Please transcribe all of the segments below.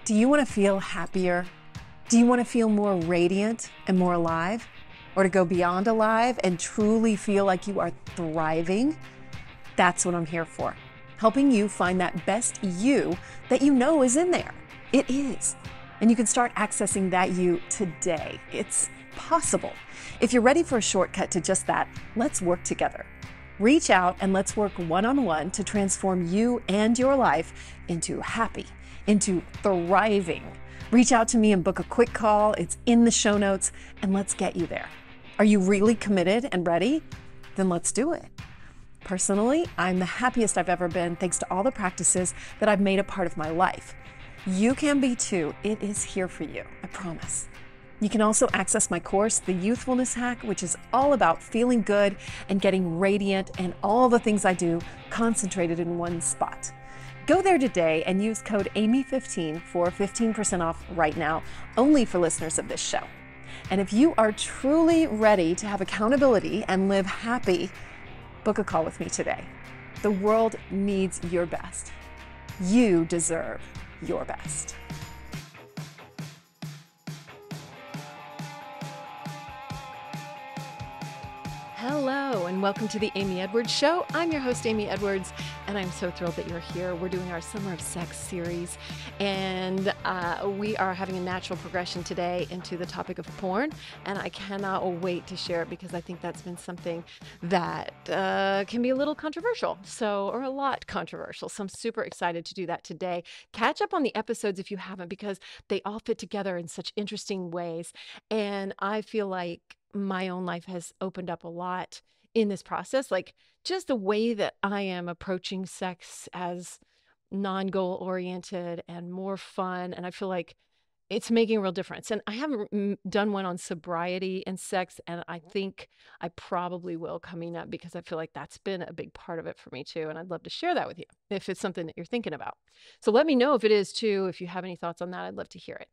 Do you want to feel happier? Do you want to feel more radiant and more alive? Or to go beyond alive and truly feel like you are thriving? That's what I'm here for. Helping you find that best you that you know is in there. It is. And you can start accessing that you today. It's possible. If you're ready for a shortcut to just that, let's work together. Reach out and let's work one-on-one to transform you and your life into happy, into thriving. Reach out to me and book a quick call. It's in the show notes, and let's get you there. Are you really committed and ready? Then let's do it. Personally, I'm the happiest I've ever been thanks to all the practices that I've made a part of my life. You can be too. It is here for you, I promise. You can also access my course, The Youthfulness Hack, which is all about feeling good and getting radiant and all the things I do concentrated in one spot. Go there today and use code AMY15 for 15% off right now, only for listeners of this show. And if you are truly ready to have accountability and live happy, book a call with me today. The world needs your best. You deserve your best. Hello, and welcome to the Amy Edwards Show. I'm your host, Amy Edwards, and I'm so thrilled that you're here. We're doing our Summer of Sex series, and we are having a natural progression today into the topic of porn, and I cannot wait to share it because I think that's been something that can be a little controversial, or a lot controversial. So I'm super excited to do that today. Catch up on the episodes if you haven't, because they all fit together in such interesting ways, and I feel like my own life has opened up a lot in this process, like just the way that I am approaching sex as non-goal oriented and more fun. And I feel like it's making a real difference. And I haven't done one on sobriety and sex, and I think I probably will coming up because I feel like that's been a big part of it for me too. And I'd love to share that with you if it's something that you're thinking about. So let me know if it is too. If you have any thoughts on that, I'd love to hear it.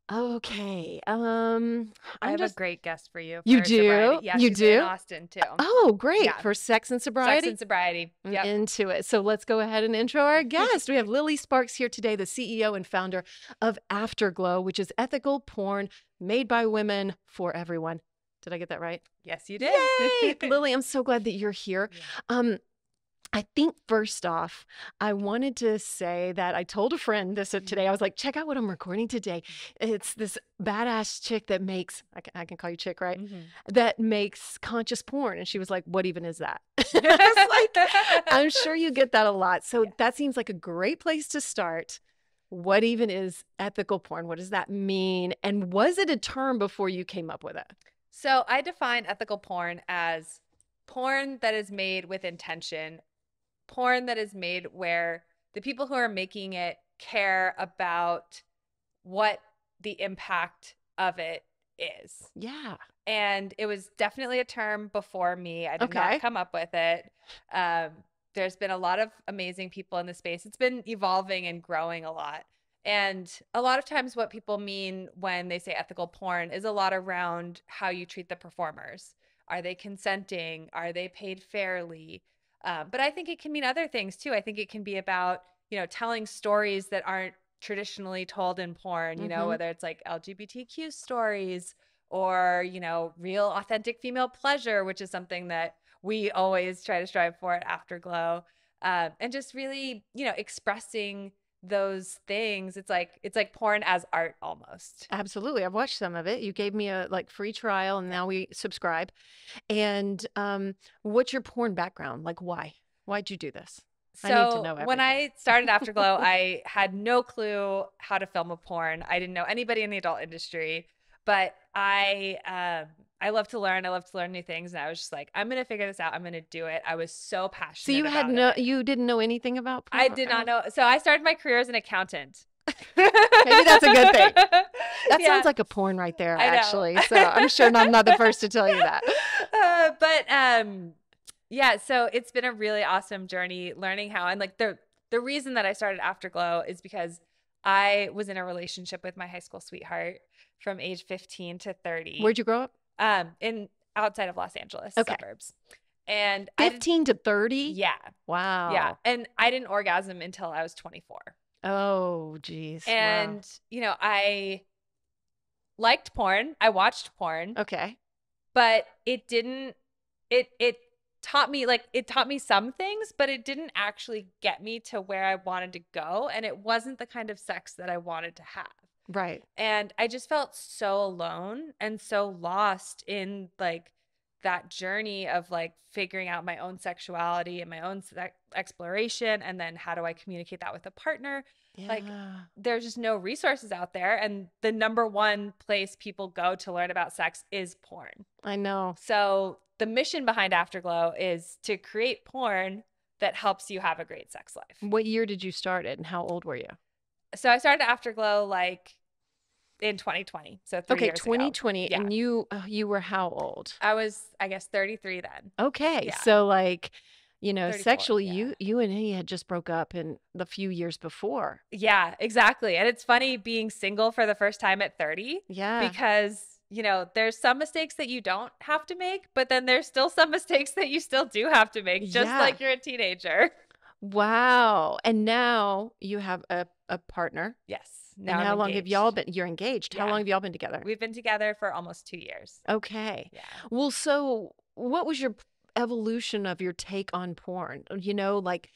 Okay. I have a great guest for you. You for do? sobriety. Yeah, You she's do? in Austin too. Oh, great. Yeah. For sex and sobriety? Sex and sobriety. Yep. Into it. So let's go ahead and intro our guest. We have Lilly Sparks here today, the CEO and founder of Afterglow, which is ethical porn made by women for everyone. Did I get that right? Yes, you did. Yay! Lilly, I'm so glad that you're here. Yeah. I think first off, I wanted to say that I told a friend this today. I was like, check out what I'm recording today. It's this badass chick that makes, I can call you chick, right? Mm-hmm. That makes conscious porn. And she was like, what even is that? I was like, I'm sure you get that a lot. So Yeah. that seems like a great place to start. What even is ethical porn? What does that mean? And was it a term before you came up with it? So I define ethical porn as porn that is made with intention, porn that is made where the people who are making it care about what the impact of it is. Yeah. And it was definitely a term before me. I did Okay. not come up with it. There's been a lot of amazing people in the space. It's been evolving and growing a lot. And a lot of times what people mean when they say ethical porn is a lot around how you treat the performers. Are they consenting? Are they paid fairly? But I think it can mean other things too. I think it can be about, telling stories that aren't traditionally told in porn, whether it's like LGBTQ stories or, real authentic female pleasure, which is something that we always try to strive for at Afterglow. And just really, expressing those things. It's like porn as art almost. Absolutely. I've watched some of it. You gave me a free trial and now we subscribe. And what's your porn background? Like why'd you do this? I need to know So everything. when I started Afterglow, I had no clue how to film a porn. I didn't know anybody in the adult industry, but I love to learn. I love to learn new things. And I was just like, I'm going to figure this out. I'm going to do it. I was so passionate. So you had you didn't know anything about porn? I did not know. So I started my career as an accountant. Maybe that's a good thing. That Yeah. sounds like a porn right there, I know. actually. So I'm sure I'm not the first to tell you that. Yeah, so it's been a really awesome journey learning how, and like the reason that I started Afterglow is because I was in a relationship with my high school sweetheart from age 15 to 30. Where'd you grow up? In outside of Los Angeles, Okay. suburbs. And 15 to 30? yeah. Wow. Yeah. And I didn't orgasm until I was 24. Oh, geez. Wow. And, you know, I liked porn. I watched porn, Okay. but it taught me, like, it taught me some things, but it didn't actually get me to where I wanted to go. And it wasn't the kind of sex that I wanted to have. Right. And I just felt so alone and so lost in like that journey of like figuring out my own sexuality and my own exploration. And then how do I communicate that with a partner? Like, Yeah. there's just no resources out there. And the number one place people go to learn about sex is porn. I know. So the mission behind Afterglow is to create porn that helps you have a great sex life. What year did you start it and how old were you? So I started Afterglow like in 2020. So 3 Okay, years ago. 2020. Yeah. And you were how old? I was, I guess, 33 then. Okay. Yeah. So like, you know, 34, sexually yeah. you and he had just broke up in the few years before. Yeah, exactly. And it's funny being single for the first time at 30 Yeah. because, you know, there's some mistakes that you don't have to make, but then there's still some mistakes that you still do have to make, just Yeah. like you're a teenager. Wow. And now you have a partner. Yes. And Now how I'm long have engaged. y'all been? You're engaged. How Yeah. long have y'all been together? We've been together for almost 2 years. Okay. Yeah. Well, so what was your evolution of your take on porn? You know, like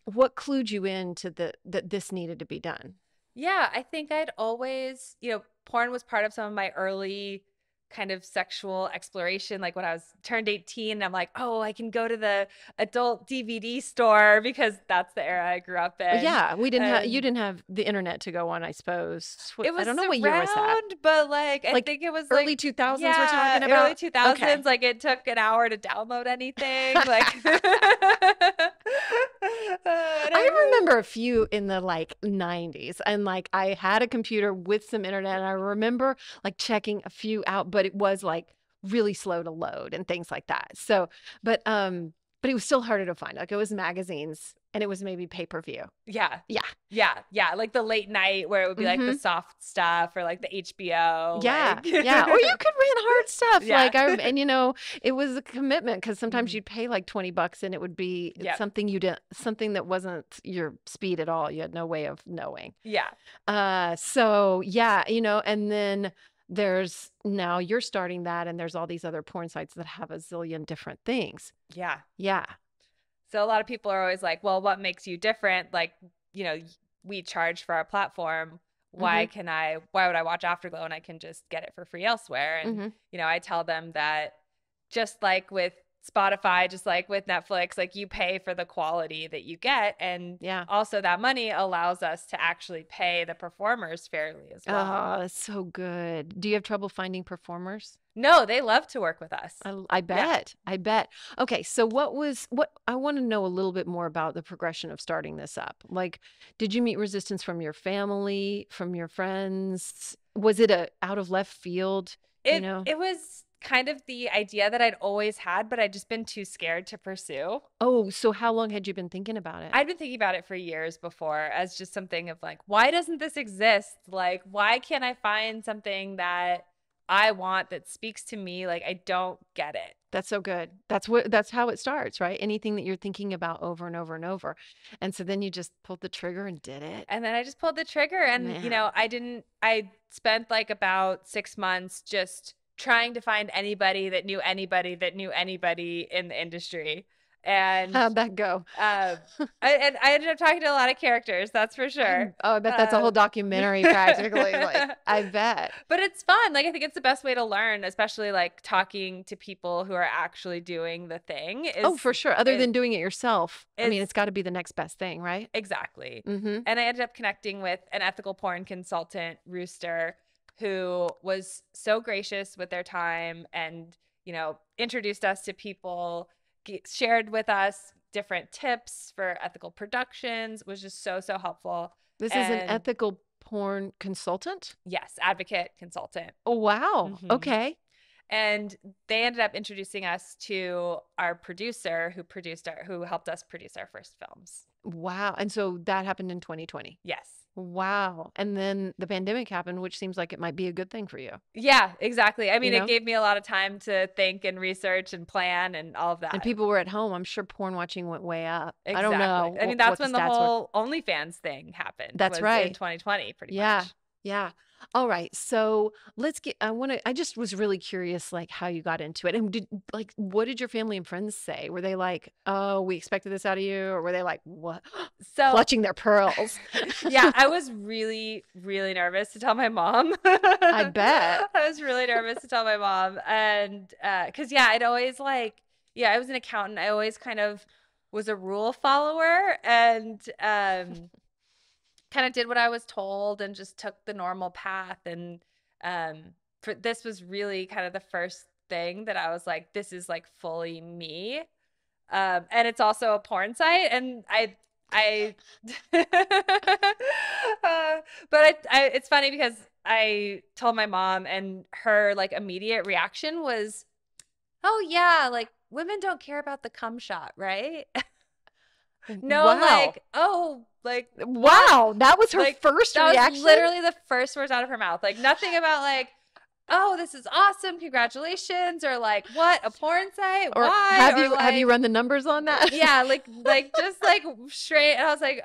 what clued you into that this needed to be done? Yeah, I think I'd always, you know, porn was part of some of my early kind of sexual exploration. Like when I was turned 18, I'm like, oh, I can go to the adult DVD store because that's the era I grew up in. Yeah, we didn't have you And didn't have the internet to go on, I suppose. it was I don't know what year was that. around, but like I Like think it was early like 2000s we're yeah, talking early about? 2000s. Okay. Like it took an hour to download anything. Like I remember a few in the like 90s and like I had a computer with some internet and I remember like checking a few out, but it was like really slow to load and things like that. So, but it was still harder to find. Like it was magazines and it was maybe pay-per-view. Yeah. Yeah. Yeah. Yeah. Like the late night where it would be like the soft stuff or like the HBO. Yeah. Like... yeah. Or you could rent hard stuff. Yeah. Like and you know, it was a commitment because sometimes you'd pay like $20 and it would be Yep. something that wasn't your speed at all. You had no way of knowing. Yeah. So yeah, you know, and then there's now you're starting that and there's all these other porn sites that have a zillion different things. Yeah. Yeah. So a lot of people are always like, well, what makes you different? Like, you know, we charge for our platform. Why would I watch Afterglow and I can just get it for free elsewhere? And, you know, I tell them that just like with Spotify, just like with Netflix, like you pay for the quality that you get. And also that money allows us to actually pay the performers fairly as well. Oh, that's so good. Do you have trouble finding performers? No, they love to work with us. I bet. I bet. Okay, so what I want to know a little bit more about the progression of starting this up. Like, did you meet resistance from your family, from your friends? Was it a out of left field? You know? It was kind of the idea that I'd always had, but I'd just been too scared to pursue. Oh, so how long had you been thinking about it? I'd been thinking about it for years before as just something of like, why doesn't this exist? Like, why can't I find something that I want that speaks to me? Like, I don't get it. That's so good. That's how it starts, right? Anything that you're thinking about over and over and over. And so then you just pulled the trigger and did it. And then I just pulled the trigger and, you know, I spent like about 6 months just trying to find anybody that knew anybody that knew anybody in the industry. And how'd that go? I ended up talking to a lot of characters, that's for sure. Oh, I bet that's a whole documentary practically. Like, I bet. But it's fun. Like, I think it's the best way to learn, especially like talking to people who are actually doing the thing. Oh, for sure. Other than doing it yourself. I mean, it's got to be the next best thing, right? Exactly. And I ended up connecting with an ethical porn consultant, Rooster, who was so gracious with their time and, you know, introduced us to people, shared with us different tips for ethical productions, was just so helpful. This is an ethical porn consultant? Yes, advocate consultant. Oh, wow. Okay. And they ended up introducing us to our producer who helped us produce our first films. Wow. And so that happened in 2020. Yes. Wow. And then the pandemic happened, which seems like it might be a good thing for you, Yeah, exactly. I you mean, it know? gave me a lot of time to think and research and plan and all of And that. people were at home. I'm sure porn watching went way up. I don't Exactly. know I mean, that's what the when the stats were. whole OnlyFans thing happened, That's was in right. 2020, pretty Yeah. much. Yeah. All right. So I just was really curious, like how you got into it. And what did your family and friends say? Were they like, oh, we expected this out of you? Or were they like, what? So, Clutching their pearls. yeah, I was really, really nervous to tell my mom. I bet. I was really nervous to tell my mom. And because, yeah, I'd always yeah, I was an accountant. I always kind of was a rule follower and kind of did what I was told and just took the normal path. And this was really kind of the first thing that I was like, this is like fully me. And it's also a porn site, and I, it's funny because I told my mom, and her like immediate reaction was, "Oh yeah, like women don't care about the cum shot, right?" No, Wow. like, oh, like what? Wow. That was her Like first that was reaction. literally the first words out of her mouth. Like nothing about like, oh, this is awesome, congratulations, or like, what, a porn site? Or Why? have Or you like, run the numbers on that? yeah, like just like straight. And I was like,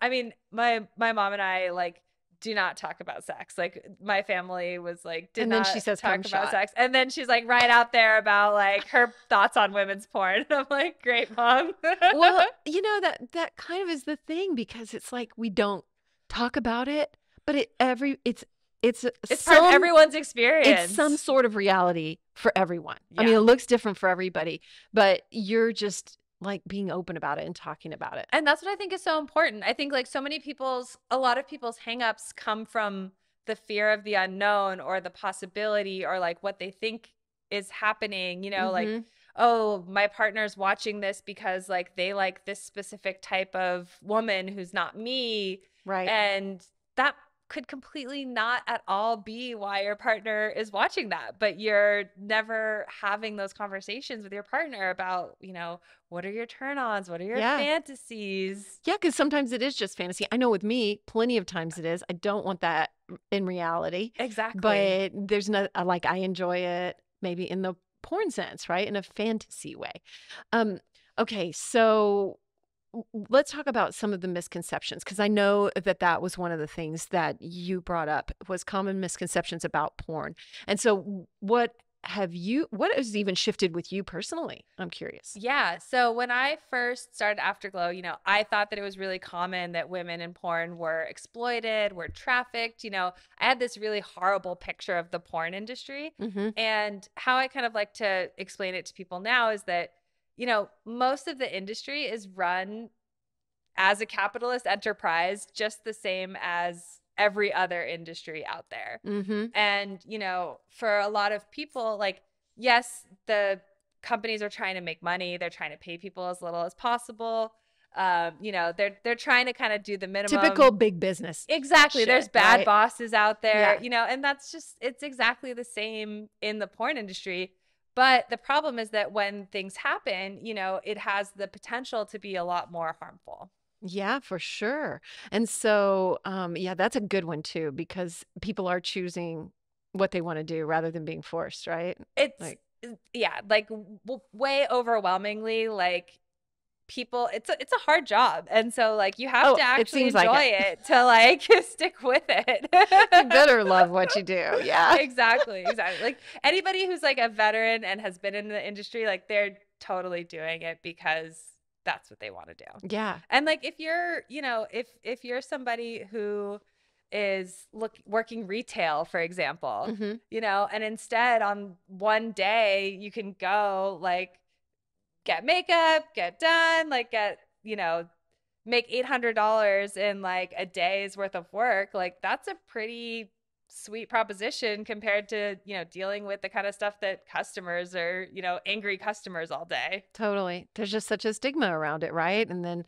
I mean, my mom and I like do not talk about sex. Like my family was like, did And then not she says talk cum about shot. sex. And then she's like right out there about like her thoughts on women's porn. And I'm like, great, mom. Well, that kind of is the thing, because it's like we don't talk about it, but it's It's part of everyone's experience. it's some sort of reality for everyone. I mean, Yeah. it looks different for everybody, but you're just like being open about it and talking about it. And that's what I think is so important. I think like a lot of people's hangups come from the fear of the unknown or the possibility or like what they think is happening, like, Mhm. oh, my partner's watching this because like they like this specific type of woman who's not me. Right. And that could completely not at all be why your partner is watching that, but you're never having those conversations with your partner about, what are your turn-ons? What are your Yeah. fantasies? Yeah, because sometimes it is just fantasy. I know with me, plenty of times it is. I don't want that in reality, Exactly. but there's no like I enjoy it maybe in the porn sense, right? In a fantasy way. Okay, so let's talk about some of the misconceptions, because I know that was one of the things that you brought up was common misconceptions about porn. And so what has even shifted with you personally? I'm curious. Yeah. So when I first started Afterglow, I thought that it was really common that women in porn were exploited, were trafficked. I had this really horrible picture of the porn industry. Mm-hmm. And how I kind of like to explain it to people now is that, most of the industry is run as a capitalist enterprise, just the same as every other industry out there. Mm-hmm. And, for a lot of people, like, yes, the companies are trying to make money. They're trying to pay people as little as possible. They're trying to kind of do the minimum. Typical big business. Exactly. shit, There's bad right? bosses out there, Yeah. and that's it's exactly the same in the porn industry. But the problem is that when things happen, it has the potential to be a lot more harmful. Yeah, for sure. And so, yeah, that's a good one too, because people are choosing what they want to do rather than being forced, right? It's Like, yeah, like way overwhelmingly, like people, it's a hard job, and so like you have oh, to it actually seems like enjoy it. it to like stick with it. You better love what you do. Yeah. Exactly. Like anybody who's like a veteran and has been in the industry, like they're totally doing it because that's what they want to do. Yeah. And like if you're, if you're somebody who is working retail, for example, Mm-hmm. and instead on one day you can go like get makeup, get done, like make $800 in like a day's worth of work. Like that's a pretty sweet proposition compared to, dealing with the kind of stuff that customers are, angry customers all day. Totally. There's just such a stigma around it, right? And then,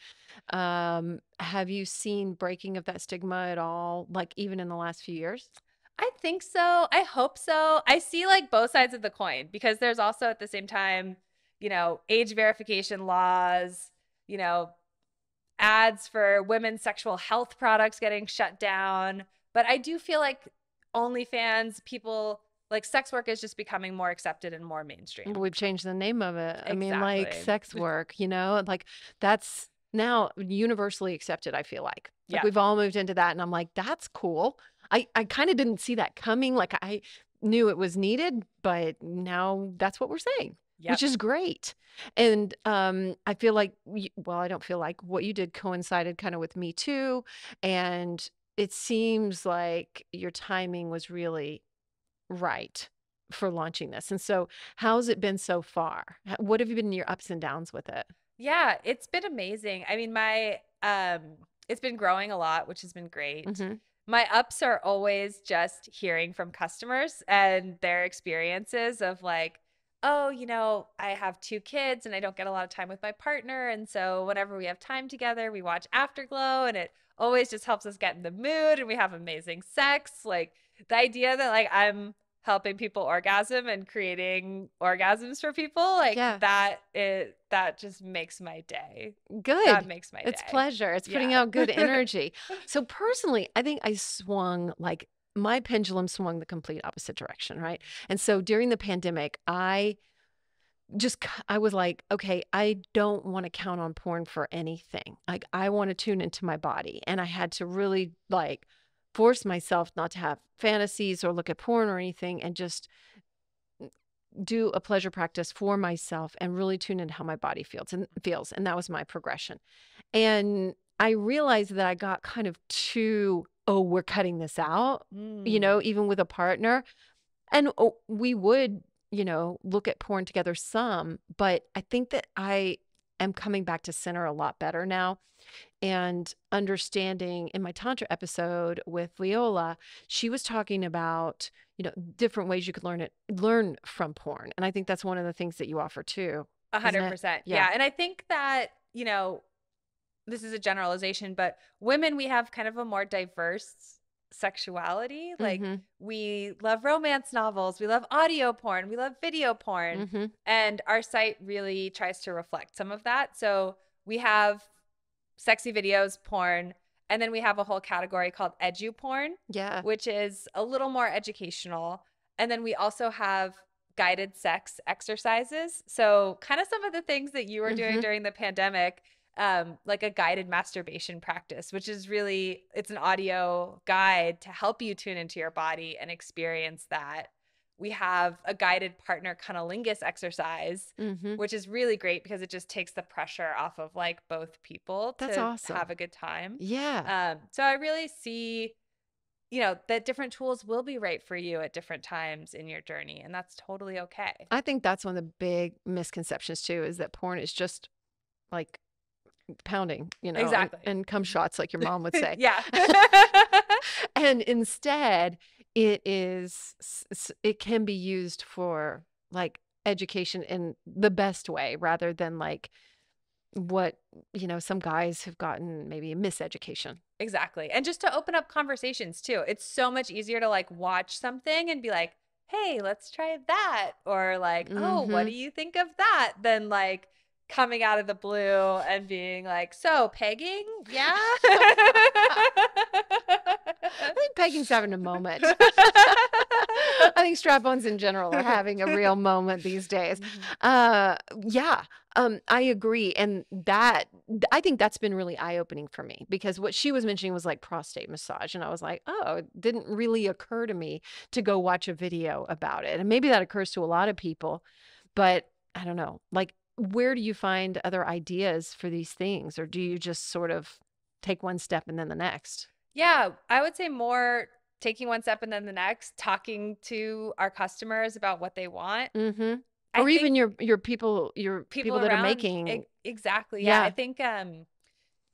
have you seen breaking of that stigma at all, like even in the last few years? I think so. I hope so. I see like both sides of the coin because there's also at the same time, age verification laws, ads for women's sexual health products getting shut down. But I do feel like OnlyFans, people like sex work is just becoming more accepted and more mainstream. We've changed the name of it. I mean, like Exactly. sex work, you know, like that's now universally accepted, I feel like. Like Yeah. we've all moved into that. And I'm like, that's cool. I kind of didn't see that coming. Like I knew it was needed, but now that's what we're saying, Yep. which is great. And I feel like, well, I don't feel like what you did coincided kind of with me too. And it seems like your timing was really right for launching this. And so how's it been so far? What have you been your ups and downs with it? Yeah, it's been amazing. I mean, it's been growing a lot, which has been great. Mm-hmm. My ups are always just hearing from customers and their experiences of like, oh, you know, I have 2 kids and I don't get a lot of time with my partner. And so whenever we have time together, we watch Afterglow and it always just helps us get in the mood and we have amazing sex. Like the idea that like I'm helping people orgasm and creating orgasms for people, like Yeah. that just makes my day. Good. That makes my It's day. pleasure. It's putting Yeah. out good energy. So personally, I think I swung like my pendulum swung the complete opposite direction, right? And so during the pandemic, I was like, okay, I don't want to count on porn for anything. Like I want to tune into my body. And I had to really like force myself not to have fantasies or look at porn or anything and just do a pleasure practice for myself and really tune into how my body feels. And that was my progression. And I realized that I got kind of too, oh, we're cutting this out, you know, even with a partner. And we would, you know, look at porn together some, but I think that I am coming back to center a lot better now. And understanding in my Tantra episode with Leola, she was talking about, you know, different ways you could learn from porn. And I think that's one of the things that you offer too. 100%. Yeah. And I think that, you know, this is a generalization, but women, we have kind of a more diverse sexuality. Like we love romance novels, we love audio porn, we love video porn. And our site really tries to reflect some of that. So we have sexy videos, porn, and then we have a whole category called edu porn, which is a little more educational. And then we also have guided sex exercises. So kind of some of the things that you were doing during the pandemic, like a guided masturbation practice, which is really, it's an audio guide to help you tune into your body and experience that. We have a guided partner cunnilingus exercise, which is really great because it just takes the pressure off of like both people to have a good time. Yeah. So I really see, you know, that different tools will be right for you at different times in your journey. And that's totally okay. I think that's one of the big misconceptions too, is that porn is just like pounding, you know, and cum shots, like your mom would say. Yeah. And instead, it can be used for like education in the best way rather than like what, you know, some guys have gotten maybe a miseducation. Exactly. And just to open up conversations too. It's so much easier to like watch something and be like, hey, let's try that. Or like, oh, what do you think of that? Than like coming out of the blue and being like, so pegging? Yeah. I think pegging's having a moment. I think strap-ons in general are having a real moment these days. I agree. And that, I think that's been really eye-opening for me because what she was mentioning was like prostate massage. And I was like, oh, it didn't really occur to me to go watch a video about it. And maybe that occurs to a lot of people, but I don't know, like, where do you find other ideas for these things? Or do you just sort of take one step and then the next? Yeah, I would say more taking one step and then the next, talking to our customers about what they want. Or even your people that are making. Exactly. Yeah. I think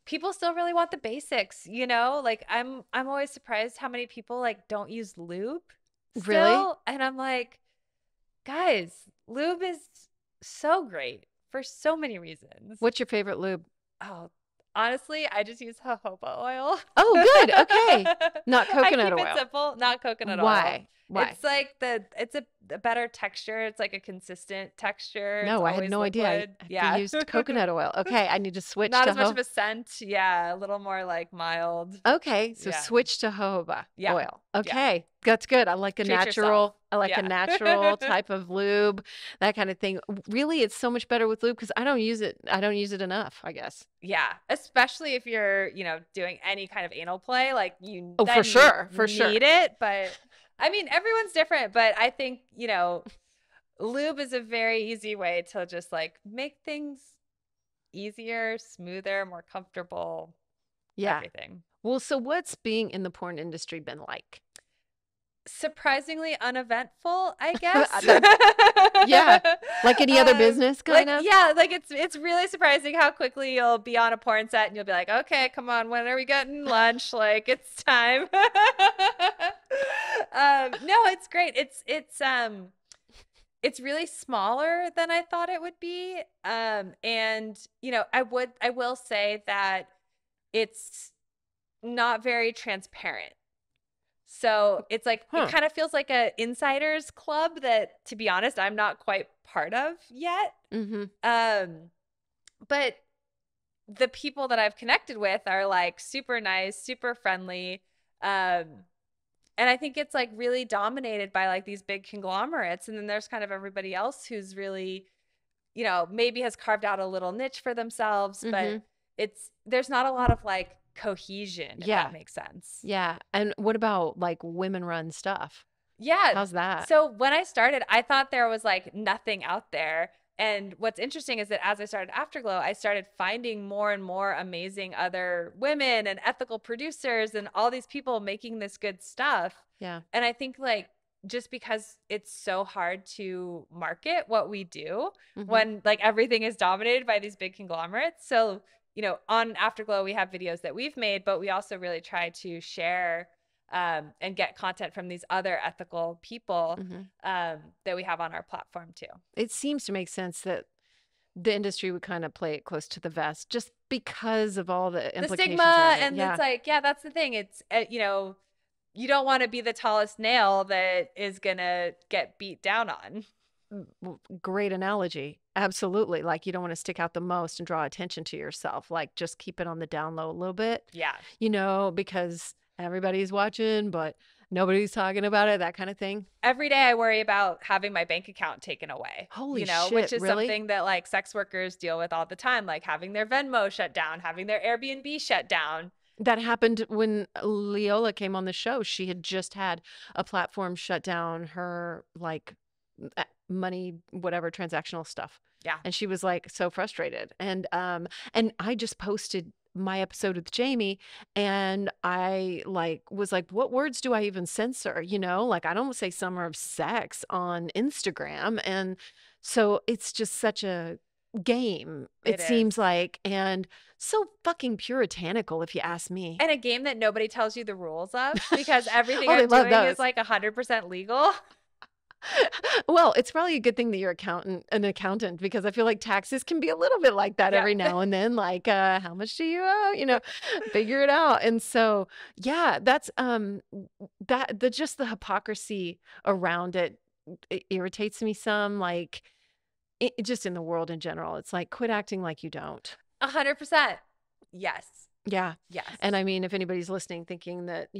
people still really want the basics, you know? Like I'm always surprised how many people like don't use lube still. Really? And I'm like, guys, lube is so great for so many reasons. What's your favorite lube? Oh, honestly, I just use jojoba oil. Oh, good. Okay. Not coconut oil. I keep it simple, not coconut oil. Why? Why? It's like it's a better texture. It's like a consistent texture. It's No, I had always no idea. Yeah. I used coconut oil. Okay, I need to switch Not to as much of a scent. Yeah, a little more like mild. Okay, so Yeah. switch to jojoba Yeah. oil. Yeah. Okay, that's good. I like a Treat yourself. natural. I like a Yeah. natural type of lube, that kind of thing. Really, it's so much better with lube because I don't use it. I don't use it enough, I guess. Yeah, especially if you're, doing any kind of anal play, like Oh, then for sure, you for sure. need it. But I mean, everyone's different. But I think, lube is a very easy way to just like make things easier, smoother, more comfortable. Yeah. Everything. Well, so what's being in the porn industry been like? Surprisingly uneventful, I guess. Yeah, like any other business, kind of. Yeah, like it's really surprising how quickly you'll be on a porn set and you'll be like, okay, come on, when are we getting lunch? Like it's time. No, it's great. It's really smaller than I thought it would be. And I will say that it's not very transparent. So it's like, it kind of feels like a insiders club that, to be honest, I'm not quite part of yet. But the people that I've connected with are like super nice, super friendly. And I think it's like really dominated by like these big conglomerates. And then there's kind of everybody else who's really, maybe has carved out a little niche for themselves, but there's not a lot of like cohesion, if that makes sense. Yeah. And what about like women run stuff? Yeah. How's that? So when I started, I thought there was like nothing out there. And what's interesting is that as I started Afterglow, I started finding more and more amazing other women and ethical producers and all these people making this good stuff. Yeah. And I think like just because it's so hard to market what we do when like everything is dominated by these big conglomerates. So on Afterglow, we have videos that we've made, but we also really try to share and get content from these other ethical people that we have on our platform too. It seems to make sense that the industry would kind of play it close to the vest just because of all the implications. The stigma, and it's like, that's the thing. It's, you don't want to be the tallest nail that is going to get beat down on. Great analogy. Absolutely. Like you don't want to stick out the most and draw attention to yourself. Like just keep it on the down low a little bit. Yeah. Because everybody's watching, but nobody's talking about it, that kind of thing. Every day I worry about having my bank account taken away. Holy shit, which is really? something that like sex workers deal with all the time, like having their Venmo shut down, having their Airbnb shut down. That happened when Leola came on the show. She had just had a platform shut down her like money, whatever, transactional stuff. Yeah. And she was like so frustrated. And I just posted my episode with Jamie and I was like, what words do I even censor? Like I don't say summer of sex on Instagram. And so it's just such a game, it seems like, and so fucking puritanical if you ask me. And a game that nobody tells you the rules of because everything I'm doing is like 100% legal. Well, it's probably a good thing that you're an accountant, because I feel like taxes can be a little bit like that every now and then. Like, how much do you owe? Figure it out. And so, yeah, that's just the hypocrisy around it irritates me some. Like, just in the world in general, it's like quit acting like you don't. 100%. Yes. Yeah. Yes. And I mean, if anybody's listening, thinking that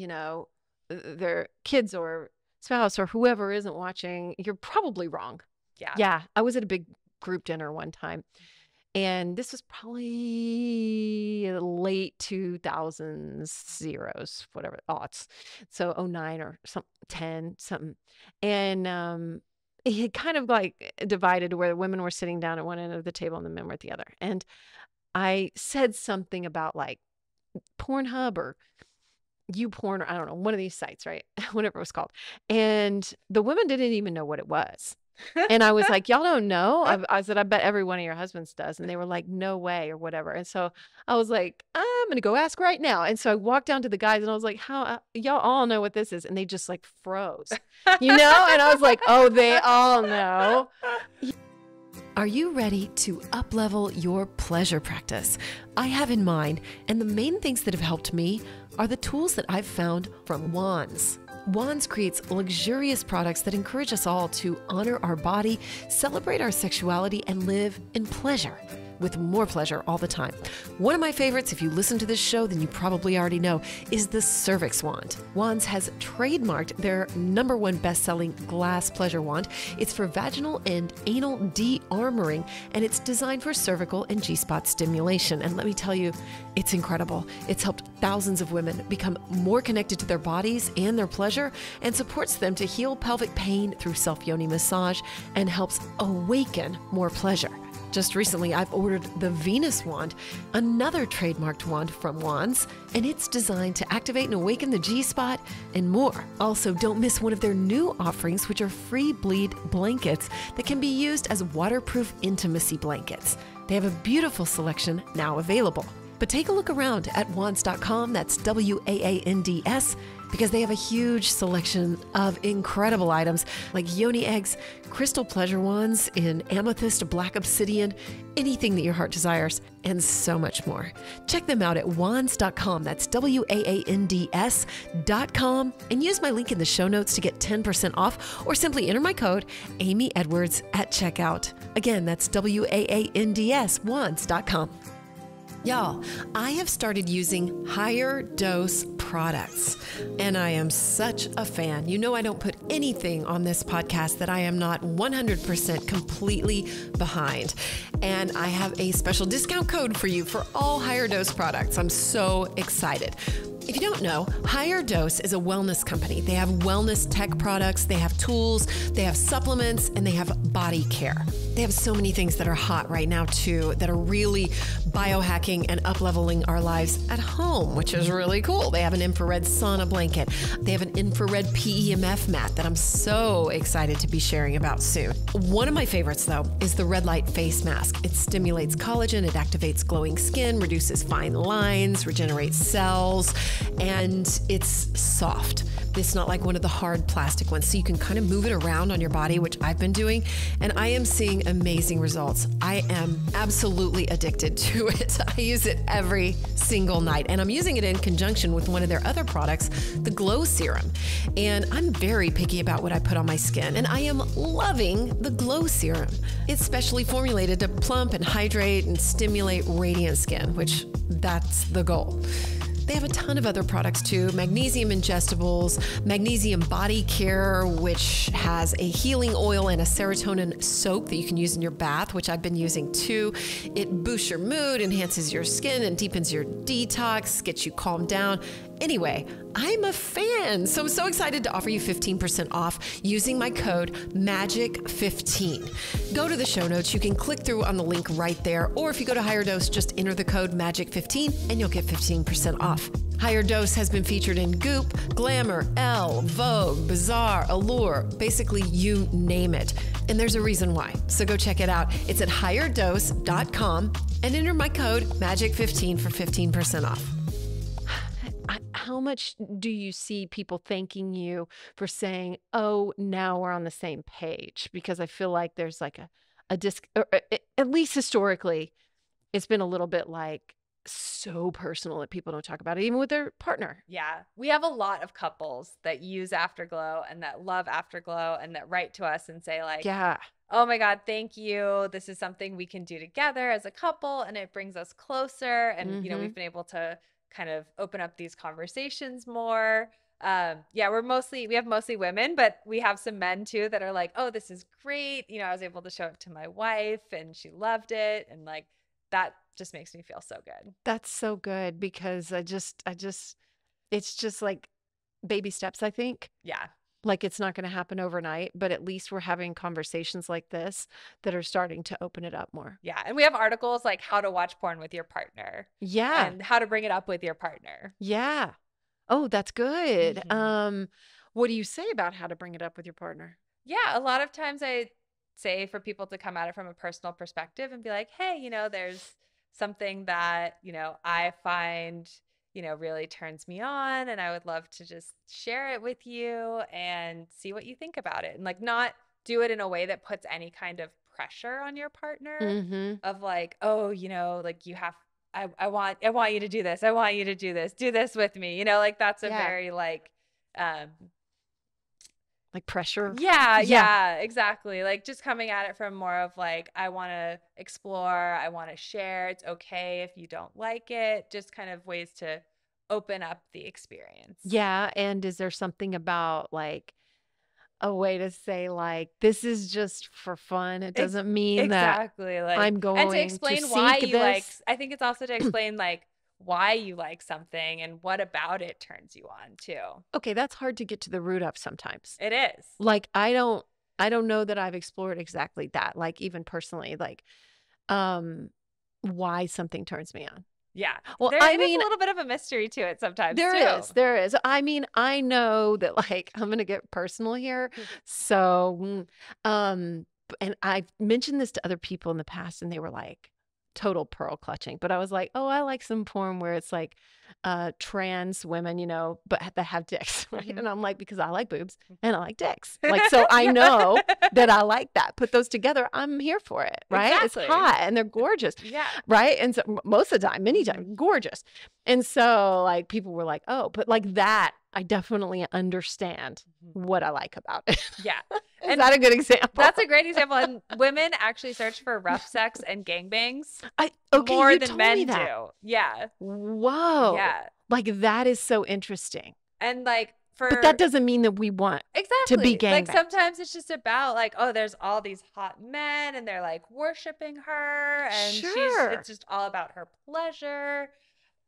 their kids or spouse or whoever isn't watching, you're probably wrong. Yeah. I was at a big group dinner one time, and this was probably late 2000s, zeros, whatever, aughts. So 09 or 10, something. And it had kind of like divided where the women were sitting down at one end of the table and the men were at the other. And I said something about like Pornhub or YouPorn, or I don't know, one of these sites, right? Whatever it was called. And the women didn't even know what it was. And I was like, y'all don't know? I said, I bet every one of your husbands does. And they were like, no way, or whatever. And so I was like, I'm going to go ask right now. And so I walked down to the guys and I was like, how y'all all know what this is? And they just like froze, And I was like, oh, they all know. Are you ready to up-level your pleasure practice? I have in mind, and the main things that have helped me are the tools that I've found from Wands. Wands creates luxurious products that encourage us all to honor our body, celebrate our sexuality, and live in pleasure, with more pleasure all the time. One of my favorites, if you listen to this show, then you probably already know, is the CERVIX Wand. Wands has trademarked their #1 best-selling glass pleasure wand. It's for vaginal and anal de-armoring, and it's designed for cervical and G-spot stimulation. And let me tell you, it's incredible. It's helped thousands of women become more connected to their bodies and their pleasure, and supports them to heal pelvic pain through self-yoni massage, and helps awaken more pleasure. Just recently, I've ordered the Venus wand, another trademarked wand from Wands, and it's designed to activate and awaken the G-spot and more. Also, don't miss one of their new offerings, which are free bleed blankets that can be used as waterproof intimacy blankets. They have a beautiful selection now available. But take a look around at wands.com, that's WAANDS, because they have a huge selection of incredible items like yoni eggs, crystal pleasure wands in amethyst, black obsidian, anything that your heart desires, and so much more. Check them out at wands.com, that's WAANDS.com, and use my link in the show notes to get 10% off, or simply enter my code Amy Edwards at checkout. Again, that's WAANDS, wands.com. Y'all, I have started using higher dose products, and I am such a fan. You know, I don't put anything on this podcast that I am not 100% completely behind. And I have a special discount code for you for all higher dose products. I'm so excited. If you don't know, Higher Dose is a wellness company. They have wellness tech products, they have tools, they have supplements, and they have body care. They have so many things that are hot right now too, that are really biohacking and up-leveling our lives at home, which is really cool. They have an infrared sauna blanket. They have an infrared PEMF mat that I'm so excited to be sharing about soon. One of my favorites though is the red light face mask. It stimulates collagen, it activates glowing skin, reduces fine lines, regenerates cells, and it's soft. It's not like one of the hard plastic ones, so you can kind of move it around on your body, which I've been doing, and I am seeing amazing results. I am absolutely addicted to it. I use it every single night, and I'm using it in conjunction with one of their other products, the Glow Serum. And I'm very picky about what I put on my skin, and I am loving the Glow Serum. It's specially formulated to plump and hydrate and stimulate radiant skin, which that's the goal. They have a ton of other products too, magnesium ingestibles, magnesium body care, which has a healing oil and a serotonin soap that you can use in your bath, which I've been using too. It boosts your mood, enhances your skin, and deepens your detox, gets you calmed down. Anyway, I'm a fan, so I'm so excited to offer you 15% off using my code MAGIC15. Go to the show notes. You can click through on the link right there, or if you go to Higher Dose, just enter the code MAGIC15 and you'll get 15% off. Higher Dose has been featured in Goop, Glamour, Elle, Vogue, Bazaar, Allure, basically you name it. And there's a reason why, so go check it out. It's at higherdose.com and enter my code MAGIC15 for 15% off. How much do you see people thanking you for saying, oh, now we're on the same page? Because I feel like there's like a or at least historically, it's been a little bit like so personal that people don't talk about it, even with their partner. Yeah. We have a lot of couples that use Afterglow and that love Afterglow and that write to us and say like, Yeah. oh my God, thank you. This is something we can do together as a couple and it brings us closer. And, you know, we've been able to kind of open up these conversations more. Yeah, we have mostly women, but we have some men too that are like, oh, this is great. You know, I was able to show it to my wife and she loved it. And like, that just makes me feel so good. That's so good because it's just like baby steps, I think. Yeah. Like it's not going to happen overnight, but at least we're having conversations like this that are starting to open it up more. Yeah. And we have articles like how to watch porn with your partner. Yeah. And how to bring it up with your partner. Yeah. Oh, that's good. What do you say about how to bring it up with your partner? Yeah. A lot of times I say for people to come at it from a personal perspective and be like, hey, you know, there's something that, you know, I find, you know, really turns me on and I would love to just share it with you and see what you think about it. And like not do it in a way that puts any kind of pressure on your partner of like, oh, you know, like you have, I want you to do this. I want you to do this with me. You know, like that's a very like, Like pressure. Yeah, exactly. Like just coming at it from more of like, I want to explore, I want to share. It's okay if you don't like it. Just kind of ways to open up the experience. Yeah. And is there something about like a way to say like, this is just for fun? It doesn't mean that exactly. Like, I'm going and to explain to why seek you like, this. I think it's also to explain like why you like something and what about it turns you on too. Okay, that's hard to get to the root of sometimes. It is. Like I don't know that I've explored exactly that. Like even personally, like why something turns me on. Yeah. Well, There I is mean, a little bit of a mystery to it sometimes there too. is. There is. I mean, I know that like I'm going to get personal here. So, and I've mentioned this to other people in the past and they were like total pearl clutching, but I was like, "Oh, I like some porn where it's like trans women, you know, but that have dicks." Right? Mhm. And I'm like, because I like boobs and I like dicks. Like so I know that I like that. Put those together, I'm here for it, right? Exactly. It's hot and they're gorgeous. Yeah. Right. And so most of the time, many times, gorgeous. And so like people were like, oh, but like that, I definitely understand what I like about it. Yeah. Is And that a good example? that's a great example. And women actually search for rough sex and gangbangs Okay, more you than told men me that. do. Yeah. Whoa. Yeah. Like that is so interesting. And like But that doesn't mean that we want exactly to be like gangbanged. sometimes it's just about like, oh, there's all these hot men and they're like worshiping her and Sure. it's just all about her pleasure.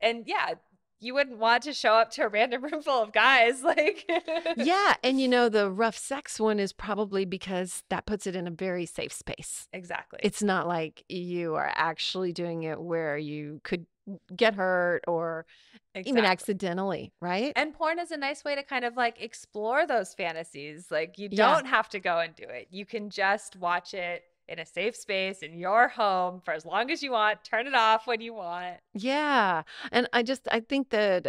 And yeah, you wouldn't want to show up to a random room full of guys like Yeah. And you know, the rough sex one is probably because that puts it in a very safe space. Exactly. It's not like you are actually doing it where you could get hurt or even accidentally, right? And porn is a nice way to kind of like explore those fantasies. Like you Yeah. don't have to go and do it. You can just watch it in a safe space in your home for as long as you want. Turn it off when you want. Yeah. And I think that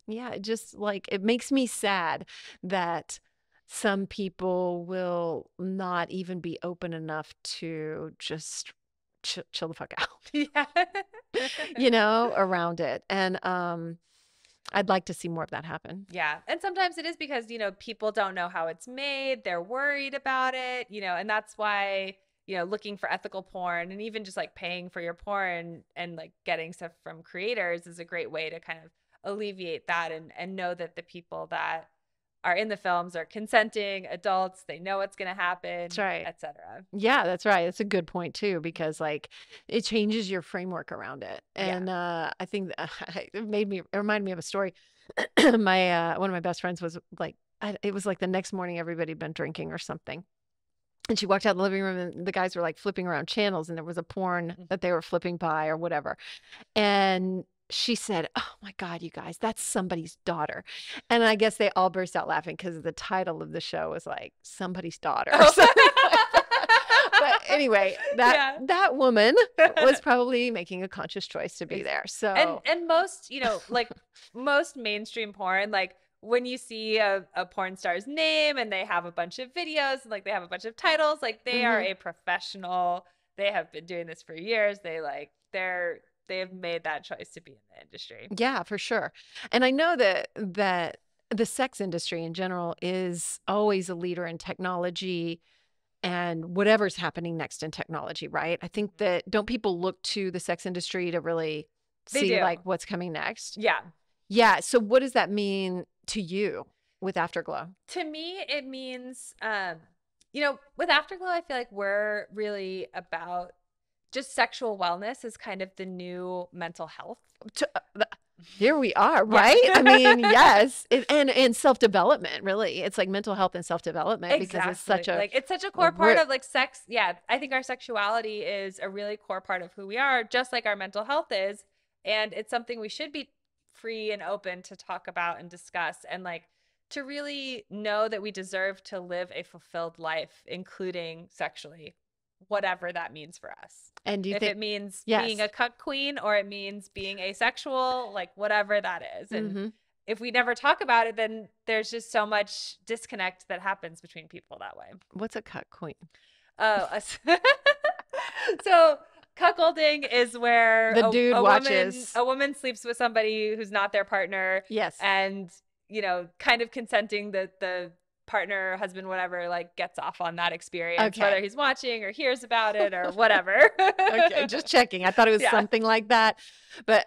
yeah, it just like it makes me sad that some people will not even be open enough to just chill the fuck out, Yeah. you know, around it. And I'd like to see more of that happen. Yeah. And sometimes it is because, you know, people don't know how it's made. They're worried about it, you know, and that's why, you know, looking for ethical porn and even just like paying for your porn and like getting stuff from creators is a great way to kind of alleviate that and know that the people that are in the films are consenting adults. They know what's going to happen, That's right. etc. Yeah, that's right. That's a good point too, because like it changes your framework around it. And I think it reminded me of a story. My one of my best friends was like, it was like the next morning everybody had been drinking or something. And she walked out of the living room and the guys were like flipping around channels and there was a porn that they were flipping by or whatever. And she said, "Oh my God, you guys, that's somebody's daughter." And I guess they all burst out laughing because the title of the show was like somebody's daughter or something like that. But anyway, that woman was probably making a conscious choice to be there. So and most, you know, like most mainstream porn, like when you see a porn star's name and they have a bunch of videos and like they have a bunch of titles, like they are a professional. They have been doing this for years. They have made that choice to be in the industry. Yeah, for sure. And I know that the sex industry in general is always a leader in technology and whatever's happening next in technology, right? I think that don't people look to the sex industry to really see like what's coming next? Yeah. Yeah. So what does that mean to you with Afterglow? To me, it means, you know, with Afterglow, I feel like we're really about just sexual wellness is kind of the new mental health. Here we are, right? I mean, yes. And self-development, really. It's like mental health and self-development because it's such a core part of like sex. Yeah. I think our sexuality is a really core part of who we are, just like our mental health is. And it's something we should be free and open to talk about and discuss and like to really know that we deserve to live a fulfilled life, including sexually, whatever that means for us. And do you think it means being a cuck queen or it means being asexual, like whatever that is. And if we never talk about it, then there's just so much disconnect that happens between people that way. What's a cuck queen? So cuckolding is where the dude watches a woman sleeps with somebody who's not their partner. Yes. And you know, kind of consenting that the partner, husband, whatever, like gets off on that experience, whether he's watching or hears about it or whatever. Okay, just checking. I thought it was Yeah. something like that. But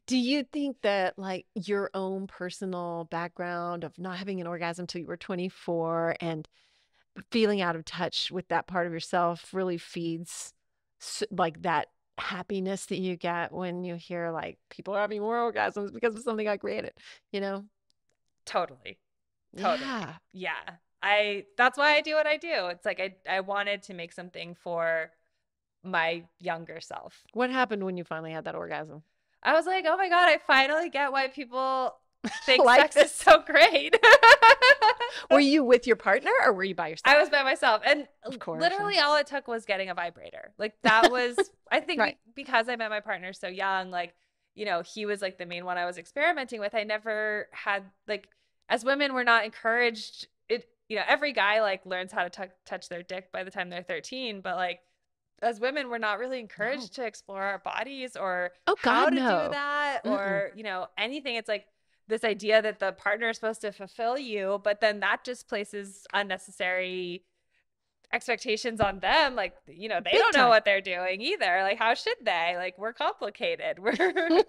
do you think that like your own personal background of not having an orgasm till you were 24 and feeling out of touch with that part of yourself really feeds like that happiness that you get when you hear like people are having more orgasms because of something I created, you know? Totally. Yeah. That's why I do what I do. It's like I wanted to make something for my younger self. What happened when you finally had that orgasm? I was like, oh my God, I finally get why people think Like sex is so great. Were you with your partner or were you by yourself? I was by myself. And Of course. literally all it took was getting a vibrator. Like that was, I think Right. because I met my partner so young, like, you know, he was like the main one I was experimenting with. I never had like, as women, we're not encouraged. You know, every guy like learns how to touch their dick by the time they're 13, but like as women, we're not really encouraged to explore our bodies or how to do that or, you know, anything. It's like this idea that the partner is supposed to fulfill you, but then that just places unnecessary expectations on them. Like, you know, they Big don't know time. what they're doing either. Like, how should they? Like, we're complicated. We're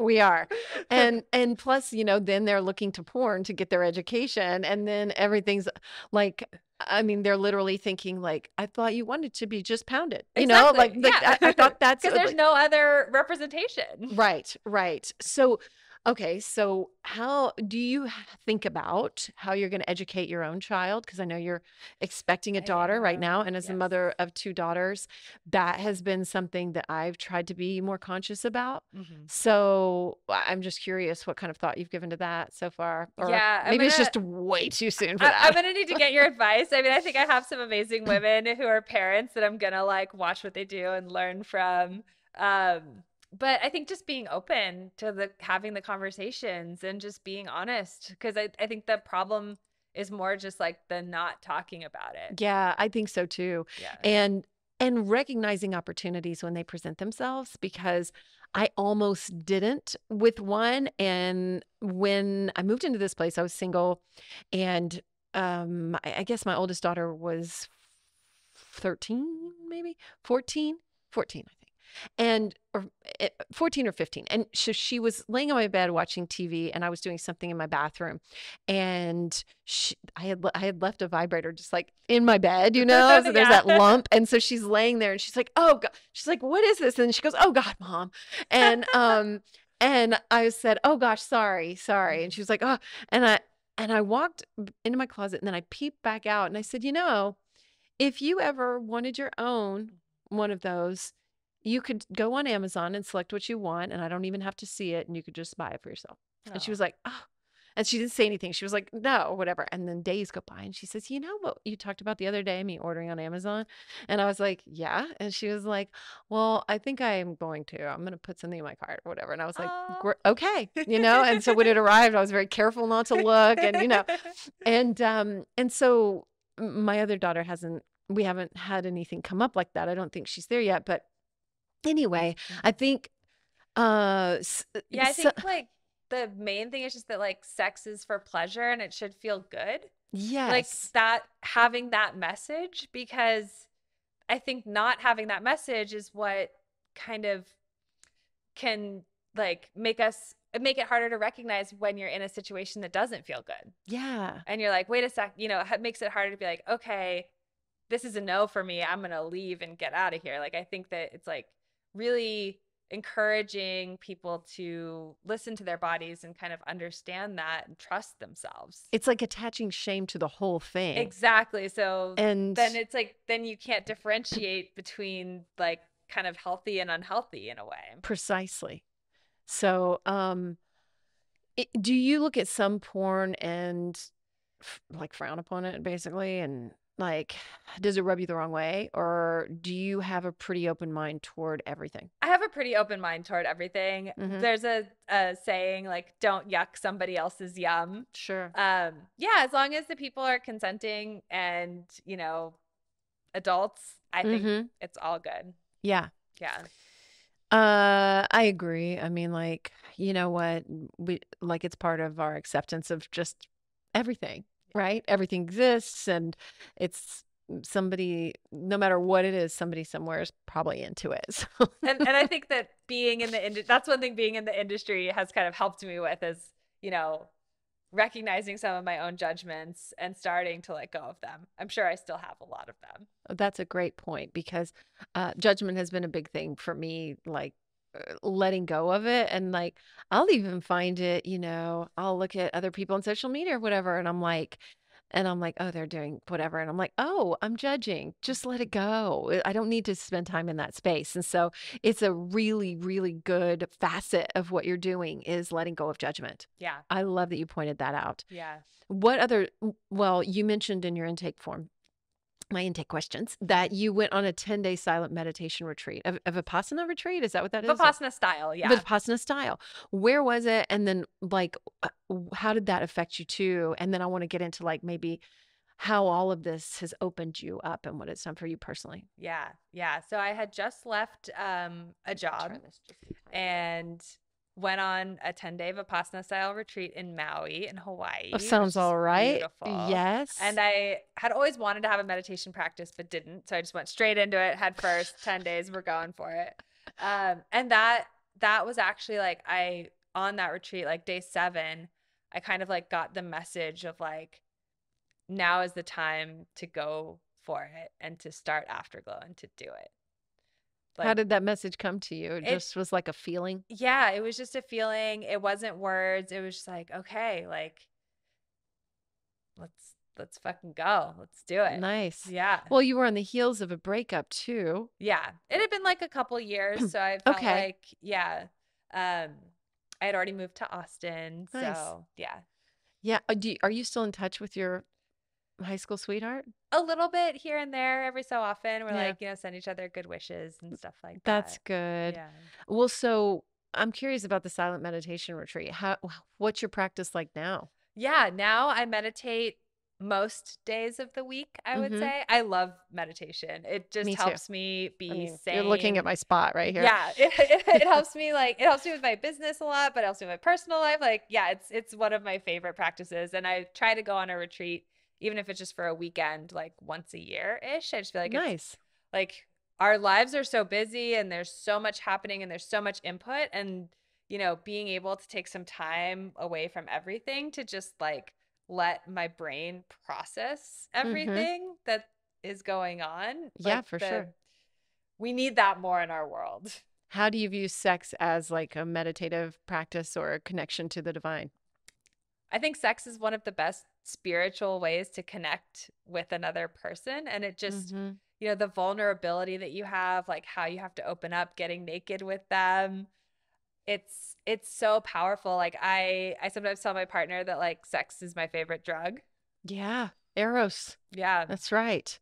We are. And plus, you know, then they're looking to porn to get their education. And then everything's like, I mean, they're literally thinking like, I thought you wanted to be just pounded. You know, like yeah. I thought that's because there's like, no other representation. right. So, okay. So how do you think about how you're going to educate your own child? Because I know you're expecting a daughter right now. And as a mother of 2 daughters, that has been something that I've tried to be more conscious about. So I'm just curious what kind of thought you've given to that so far. Or maybe it's just way too soon for that. I'm going to need to get your advice. I mean, I think I have some amazing women who are parents that I'm going to like watch what they do and learn from. But I think just being open to having the conversations and just being honest, because I think the problem is more just like the not talking about it. Yeah, I think so too. Yeah. And recognizing opportunities when they present themselves, because I almost didn't with one. And when I moved into this place, I was single, and I guess my oldest daughter was 13, maybe 14, I think. And or 14 or 15. And so she was laying on my bed watching TV, and I was doing something in my bathroom, and I had left a vibrator just like in my bed, you know, so there's that lump. And so she's laying there and she's like, oh God, she's like, what is this? And she goes, oh God, Mom. And and I said, oh gosh, sorry. And she was like, oh, and I walked into my closet, and then I peeped back out, and I said, you know, if you ever wanted your own one of those, you could go on Amazon and select what you want, and I don't even have to see it, and you could just buy it for yourself. And she was like, oh, and she didn't say anything. She was like, no, whatever. And then days go by, and she says, you know what you talked about the other day, me ordering on Amazon? And I was like, yeah. And she was like, well, I think I am going to. I'm going to put something in my cart or whatever. And I was like, okay, you know? And so when it arrived, I was very careful not to look, and, you know, and so my other daughter we haven't had anything come up like that. I don't think she's there yet, but anyway, I think I think like the main thing is just that like sex is for pleasure and it should feel good. Yes. Like that, having that message, because I think not having that message is what kind of can like make it harder to recognize when you're in a situation that doesn't feel good. Yeah. And you're like, wait a sec, you know, it makes it harder to be like, okay, this is a no for me. I'm going to leave and get out of here. Like, I think that it's like really encouraging people to listen to their bodies and kind of understand that and trust themselves. It's like attaching shame to the whole thing. Exactly. So and then it's like, then you can't differentiate between like kind of healthy and unhealthy in a way. Precisely. So, do you look at some porn and like frown upon it basically? And like, does it rub you the wrong way, or do you have a pretty open mind toward everything? I have a pretty open mind toward everything. There's a saying like, don't yuck somebody else's yum. Sure. Yeah, as long as the people are consenting and, you know, adults, I think it's all good. Yeah. Yeah. I agree. I mean, like, you know what? We like it's part of our acceptance of just everything, right? Everything exists and it's somebody, no matter what it is, somebody somewhere is probably into it. So And I think that being in the that's one thing being in the industry has kind of helped me with is, you know, recognizing some of my own judgments and starting to let go of them. I'm sure I still have a lot of them. that's a great point because judgment has been a big thing for me, like letting go of it. And like, I'll even find it, I'll look at other people on social media or whatever, and I'm like, oh, they're doing whatever. And I'm like, oh, I'm judging. Just let it go. I don't need to spend time in that space. And so it's a really, really good facet of what you're doing is letting go of judgment. Yeah. I love that you pointed that out. Yeah. What other, well, you mentioned in your intake form, my intake questions, that you went on a 10-day silent meditation retreat, a Vipassana retreat. Is that what that is? Vipassana style. Yeah. Vipassana style. Where was it? And then like, how did that affect you too? And then I want to get into like maybe how all of this has opened you up and what it's done for you personally. Yeah. Yeah. So I had just left a job and went on a 10-day Vipassana style retreat in Maui in Hawaii. Oh, sounds all right. Beautiful. Yes. And I had always wanted to have a meditation practice, but didn't. So I just went straight into it, head first, 10 days, we're going for it. And that was actually like, on that retreat, like day 7, I kind of like got the message of like, now is the time to go for it and to start Afterglow and to do it. How did that message come to you? It just was like a feeling? Yeah, it was just a feeling. It wasn't words. It was just like, okay, like let's fucking go. Let's do it. Nice. Yeah. Well, you were on the heels of a breakup too. Yeah. It had been like a couple years, so I felt like, yeah. I had already moved to Austin, Nice. so yeah. Yeah. Are you still in touch with your high school sweetheart? A little bit here and there every so often. We're Yeah. like, send each other good wishes and stuff like that. That's good. Yeah. Well, so I'm curious about the silent meditation retreat. What's your practice like now? Yeah, now I meditate most days of the week, I would say. I love meditation. It just Me too. helps me be sane. You're looking at my spot right here. Yeah, it helps me with my business a lot, but it helps me with my personal life. Like, yeah, it's one of my favorite practices. And I try to go on a retreat, even if it's just for a weekend, like once a year-ish. I just feel like Nice. it's like our lives are so busy and there's so much happening and there's so much input, and being able to take some time away from everything to just like let my brain process everything that is going on. Yeah, Like for sure. We need that more in our world. How do you view sex as like a meditative practice or a connection to the divine? I think sex is one of the best spiritual ways to connect with another person. And it just, the vulnerability that you have, like how you have to open up, getting naked with them. It's so powerful. Like I sometimes tell my partner that like sex is my favorite drug. Yeah. Eros. Yeah. That's right.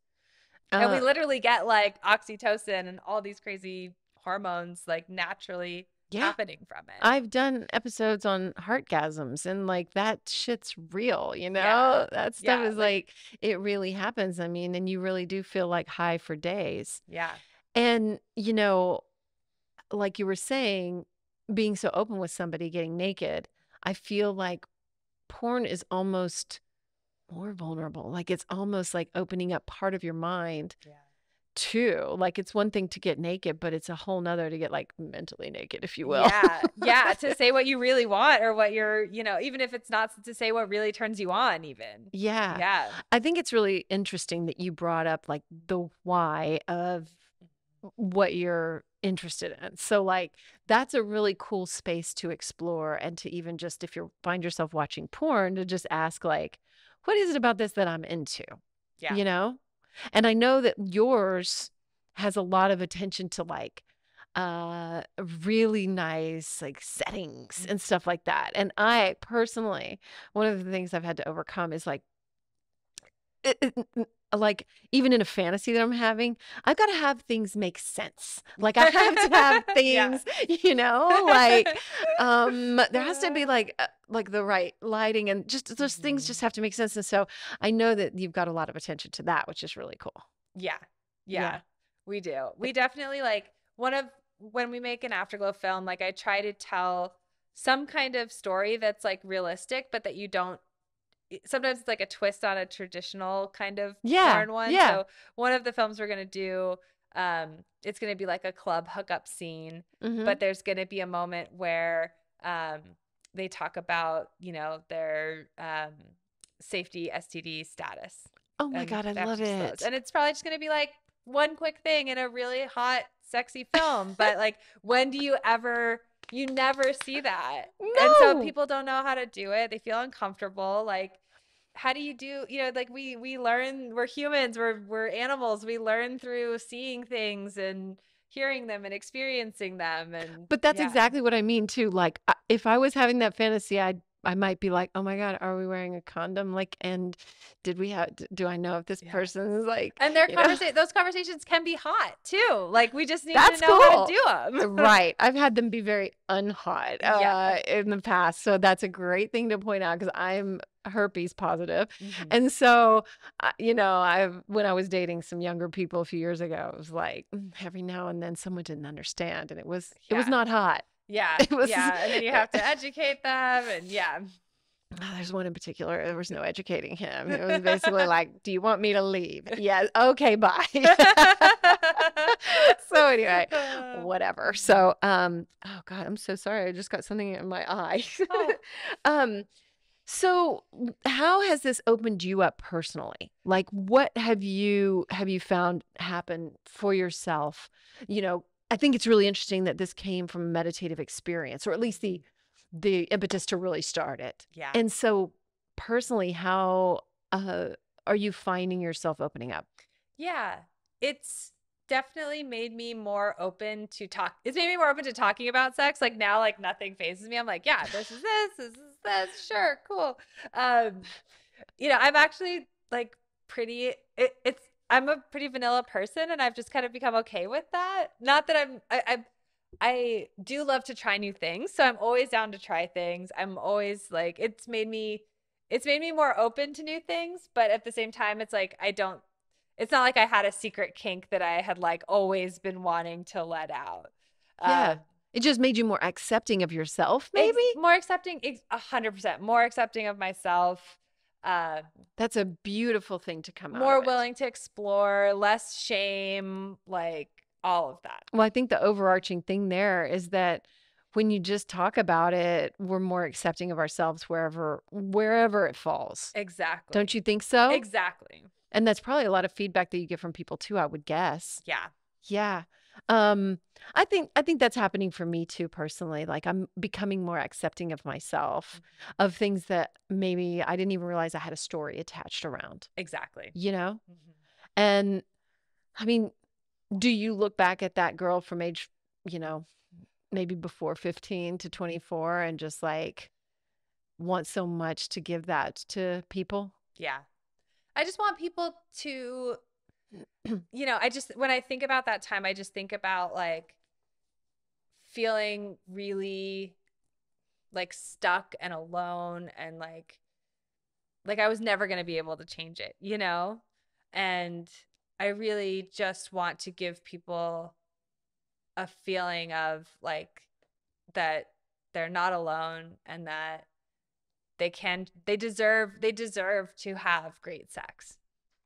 And we literally get like oxytocin and all these crazy hormones like naturally happening from it. I've done episodes on heartgasms and like that shit's real, Yeah. That stuff Yeah, is like it really happens. I mean, and you really do feel like high for days. Yeah. And, like you were saying, being so open with somebody, getting naked, I feel like porn is almost more vulnerable. Like it's almost like opening up part of your mind too. Like it's one thing to get naked, but it's a whole nother to get like mentally naked, if you will. Yeah. Yeah. To say what you really want or what you're, even if it's not to say what really turns you on even. Yeah. Yeah. I think it's really interesting that you brought up like the why of what you're interested in. So like that's a really cool space to explore, and to even just if you find yourself watching porn, to just ask like, what is it about this that I'm into? Yeah. And I know that yours has a lot of attention to like really nice like settings and stuff like that. And I personally, one of the things I've had to overcome is like like even in a fantasy that I'm having, I've got to have things make sense. Like I have to have things, like there has to be like the right lighting, and just those things just have to make sense. And so I know that you've got a lot of attention to that, which is really cool. Yeah. Yeah. We do. We definitely like one when we make an afterglow film, like I try to tell some kind of story that's like realistic, but that you don't, sometimes it's like a twist on a traditional kind of porn one. Yeah. So one of the films we're going to do, it's going to be like a club hookup scene, but there's going to be a moment where they talk about, you know, their safety STD status. Oh my God, I love it. And it's probably just going to be like one quick thing in a really hot, sexy film. But like, when do you ever, you never see that. No. And so people don't know how to do it. They feel uncomfortable. Like, how do you do, you know, like we learn, we're humans, we're animals. We learn through seeing things and hearing them and experiencing them. And But that's exactly what I mean too. Like if I was having that fantasy, I might be like, oh my God, are we wearing a condom? Like, and do I know if this person is like, and those conversations can be hot too. Like, we just need That's to know how to do them. Right. I've had them be very unhot in the past. So that's a great thing to point out because I'm herpes positive. And so, you know, when I was dating some younger people a few years ago, it was like every now and then someone didn't understand and it was not hot. Yeah. It was, and then you have to educate them. And there's one in particular. There was no educating him. It was basically like, do you want me to leave? Yeah. Okay, bye. So anyway, whatever. So, oh God, I'm so sorry. I just got something in my eye. So how has this opened you up personally? Like, what have you found happen for yourself? You know, I think it's really interesting that this came from a meditative experience, or at least the impetus to really start it. Yeah. And so personally, how are you finding yourself opening up? Yeah, it's definitely made me more open to talk. It's made me more open to talking about sex. Like now, like nothing phases me. I'm like, yeah, this is this. Sure. Cool. You know, I'm actually like I'm a pretty vanilla person and I've just kind of become okay with that. Not that I do love to try new things. So I'm always down to try things. I'm always like, it's made me more open to new things. But at the same time, it's like, it's not like I had a secret kink that I had like always been wanting to let out. Yeah. It just made you more accepting of yourself, maybe? More accepting, 100%. More accepting of myself. That's a beautiful thing to come out more of it. willing to explore, less shame, like all of that. Well, I think the overarching thing there is that when you just talk about it, we're more accepting of ourselves wherever it falls. Exactly. Don't you think so? Exactly. And that's probably a lot of feedback that you get from people too, I would guess. Yeah. Yeah. I think that's happening for me too, personally. Like I'm becoming more accepting of myself, of things that maybe I didn't even realize I had a story attached around. Exactly. You know? And I mean, do you look back at that girl from age, you know, maybe before 15 to 24 and just like want so much to give that to people? Yeah. I just want people to, you know, when I think about that time, I just think about like feeling really like stuck and alone and like I was never going to be able to change it, you know? And I really just want to give people a feeling of like that they're not alone and that they deserve to have great sex.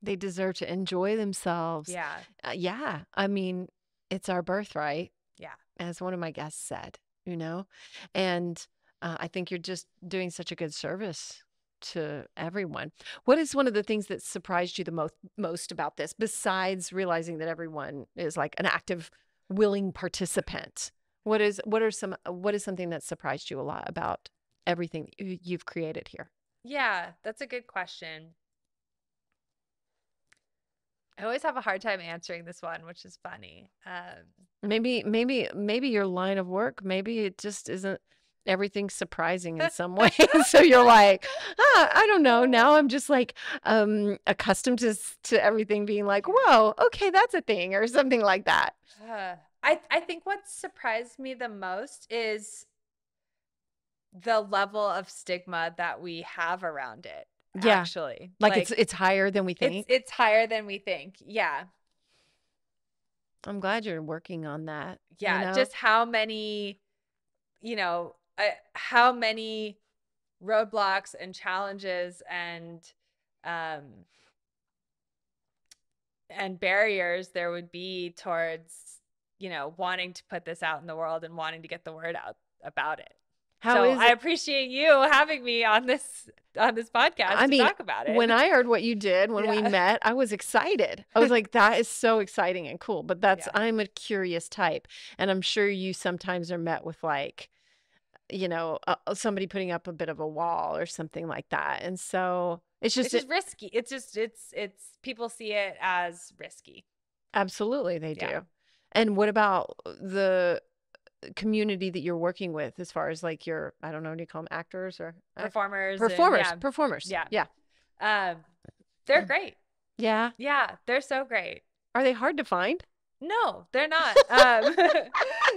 They deserve to enjoy themselves. Yeah. Yeah. I mean, it's our birthright. Yeah. As one of my guests said, you know, and I think you're just doing such a good service to everyone. What is one of the things that surprised you the most about this, besides realizing that everyone is like an active, willing participant? What is something that surprised you a lot about everything that you've created here? Yeah, that's a good question. I always have a hard time answering this one, which is funny. Maybe your line of work, maybe it just isn't everything surprising in some way. So you're like, I don't know. Now I'm just like accustomed to everything being like, whoa, okay, that's a thing, or something like that. I think what surprised me the most is the level of stigma that we have around it. Yeah. Actually. Like it's higher than we think. It's higher than we think. Yeah. I'm glad you're working on that. Yeah, you know? just how many, how many roadblocks and challenges um and barriers there would be towards, wanting to put this out in the world and wanting to get the word out about it. How So is I it? appreciate you having me on this podcast I to mean, talk about it. when I heard what you did when we Yeah. met, I was excited. I was like, that is so exciting and cool. But Yeah. I'm a curious type. And I'm sure you sometimes are met with like, somebody putting up a bit of a wall or something like that. And so it's just risky. It's people see it as risky. absolutely they do. Yeah. And what about the community that you're working with as far as like your, I don't know, do you call them actors or Performers. performers. Yeah. Yeah. They're great. Yeah. Yeah, they're so great. Are they hard to find? No, they're not.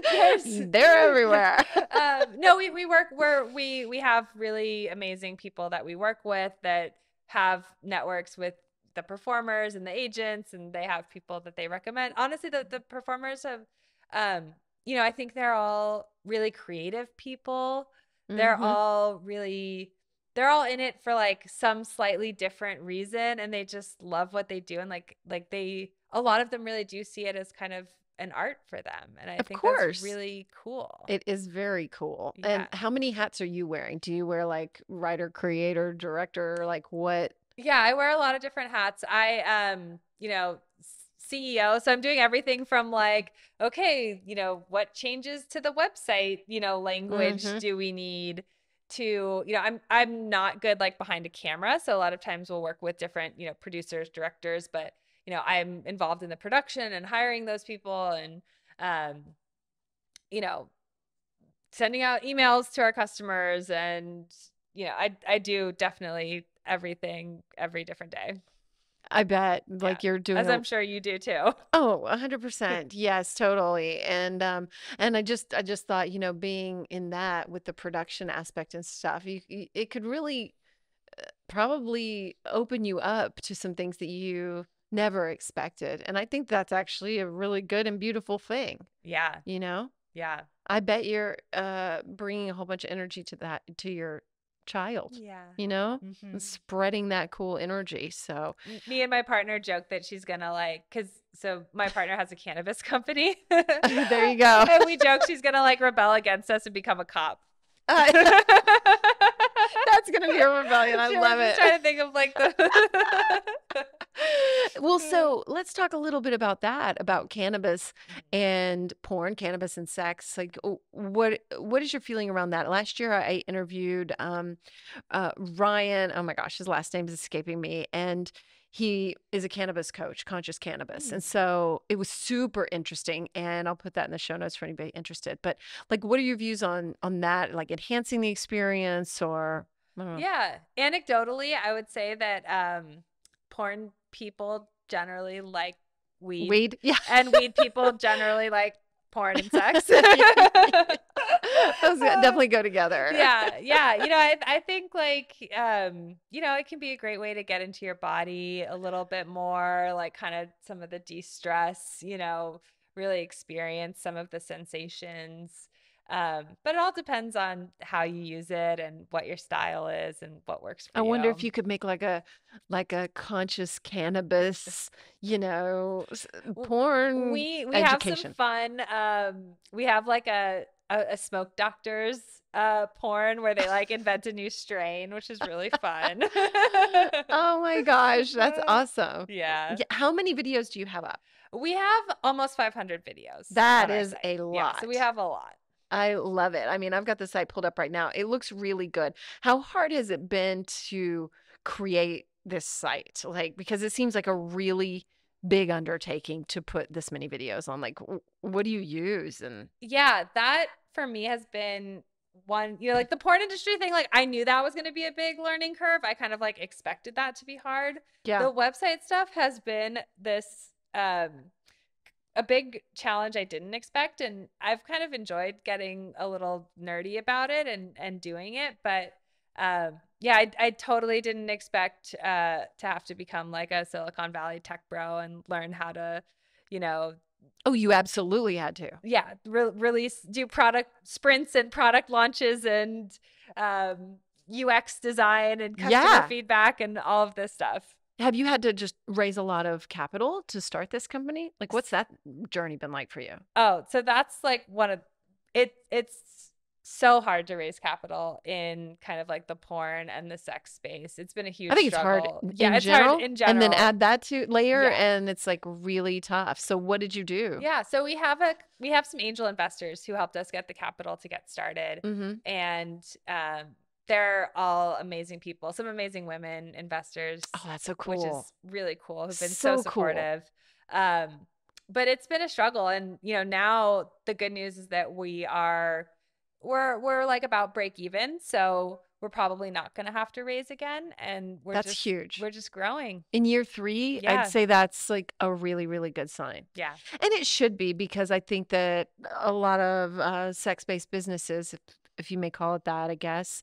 They're everywhere. No, we have really amazing people that we work with that have networks with the performers and the agents, and they have people that they recommend. Honestly, the performers have, I think they're all really creative people. They're Mhm. they're all in it for like some slightly different reason, and they just love what they do, and a lot of them really do see it as kind of an art for them, and I Of think course. that's really cool. It is very cool. Yeah. And how many hats are you wearing? Do you wear like writer, creator, director, like what? Yeah, I wear a lot of different hats. CEO, so I'm doing everything from like, okay, what changes to the website, language Mhm. do we need to, I'm not good like behind a camera, so a lot of times we'll work with different, producers, directors, but I'm involved in the production and hiring those people and you know, sending out emails to our customers, and I do definitely everything every different day. I bet Yeah. like you're doing As I'm sure you do too. Oh, 100%. Yes, totally. And I just thought, being in that with the production aspect and stuff, it could really probably open you up to some things that you never expected. And I think that's actually a really good and beautiful thing, Yeah. you know? Yeah. I bet you're bringing a whole bunch of energy to to your child, Yeah. and spreading that cool energy. So, Me and my partner joke that she's gonna so my partner has a cannabis company. there you go. And we joke she's gonna like rebel against us and become a cop. That's gonna be a rebellion. I love We're it. just trying to think of like the Well, so let's talk a little bit about that, about cannabis and porn, cannabis and sex. Like, what is your feeling around that? Last year, I interviewed Ryan. Oh my gosh, his last name is escaping me, and he is a cannabis coach, conscious cannabis, and so it was super interesting. And I'll put that in the show notes for anybody interested. But like, what are your views on that? Like enhancing the experience, or I don't know. Yeah. Anecdotally, I would say that porn people generally like weed. Weed, yeah. And weed people generally like porn and sex. Those definitely go together. Yeah. I think like it can be a great way to get into your body a little bit more, like kind of some of the de-stress, really experience some of the sensations. But it all depends on how you use it and what your style is and what works for I wonder if you. you could make like a conscious cannabis, porn We have some education. fun. We have like a smoke doctors porn where they like invent a new strain, which is really fun. Oh my gosh, that's awesome. Yeah. How many videos do you have up? We have almost 500 videos. That on our is site. a Yeah, lot. so we have a lot. I love it. I mean, I've got the site pulled up right now. It looks really good. How hard has it been to create this site? Like, because it seems like a really big undertaking to put this many videos on. Like, what do you use? And Yeah, that for me has been one, like the porn industry thing, like I knew that was going to be a big learning curve. I kind of like expected that to be hard. yeah, The website stuff has been this a big challenge I didn't expect, and I've kind of enjoyed getting a little nerdy about it and doing it, but yeah, I totally didn't expect to have to become like a Silicon Valley tech bro and learn how to, Oh, you absolutely had to. Yeah, do product sprints and product launches and UX design and customer feedback and all of this stuff. Have you had to just raise a lot of capital to start this company? Like, what's that journey been like for you? Oh, so that's like it's so hard to raise capital in kind of like the porn and the sex space. It's been a huge I think struggle. it's hard. It's hard in general. And then add that to layer and it's like really tough. So what did you do? Yeah, so we have some angel investors who helped us get the capital to get started. And they're all amazing people, some amazing women investors. Oh, that's so cool. Which is really cool. Who've been so supportive. Cool. But it's been a struggle. And, you know, now the good news is that we're like about break even. So we're probably not going to have to raise again. And that's huge. We're just growing. In year 3, I'd say that's like a really, really good sign. Yeah. And it should be, because I think that a lot of sex-based businesses, if you may call it that, I guess,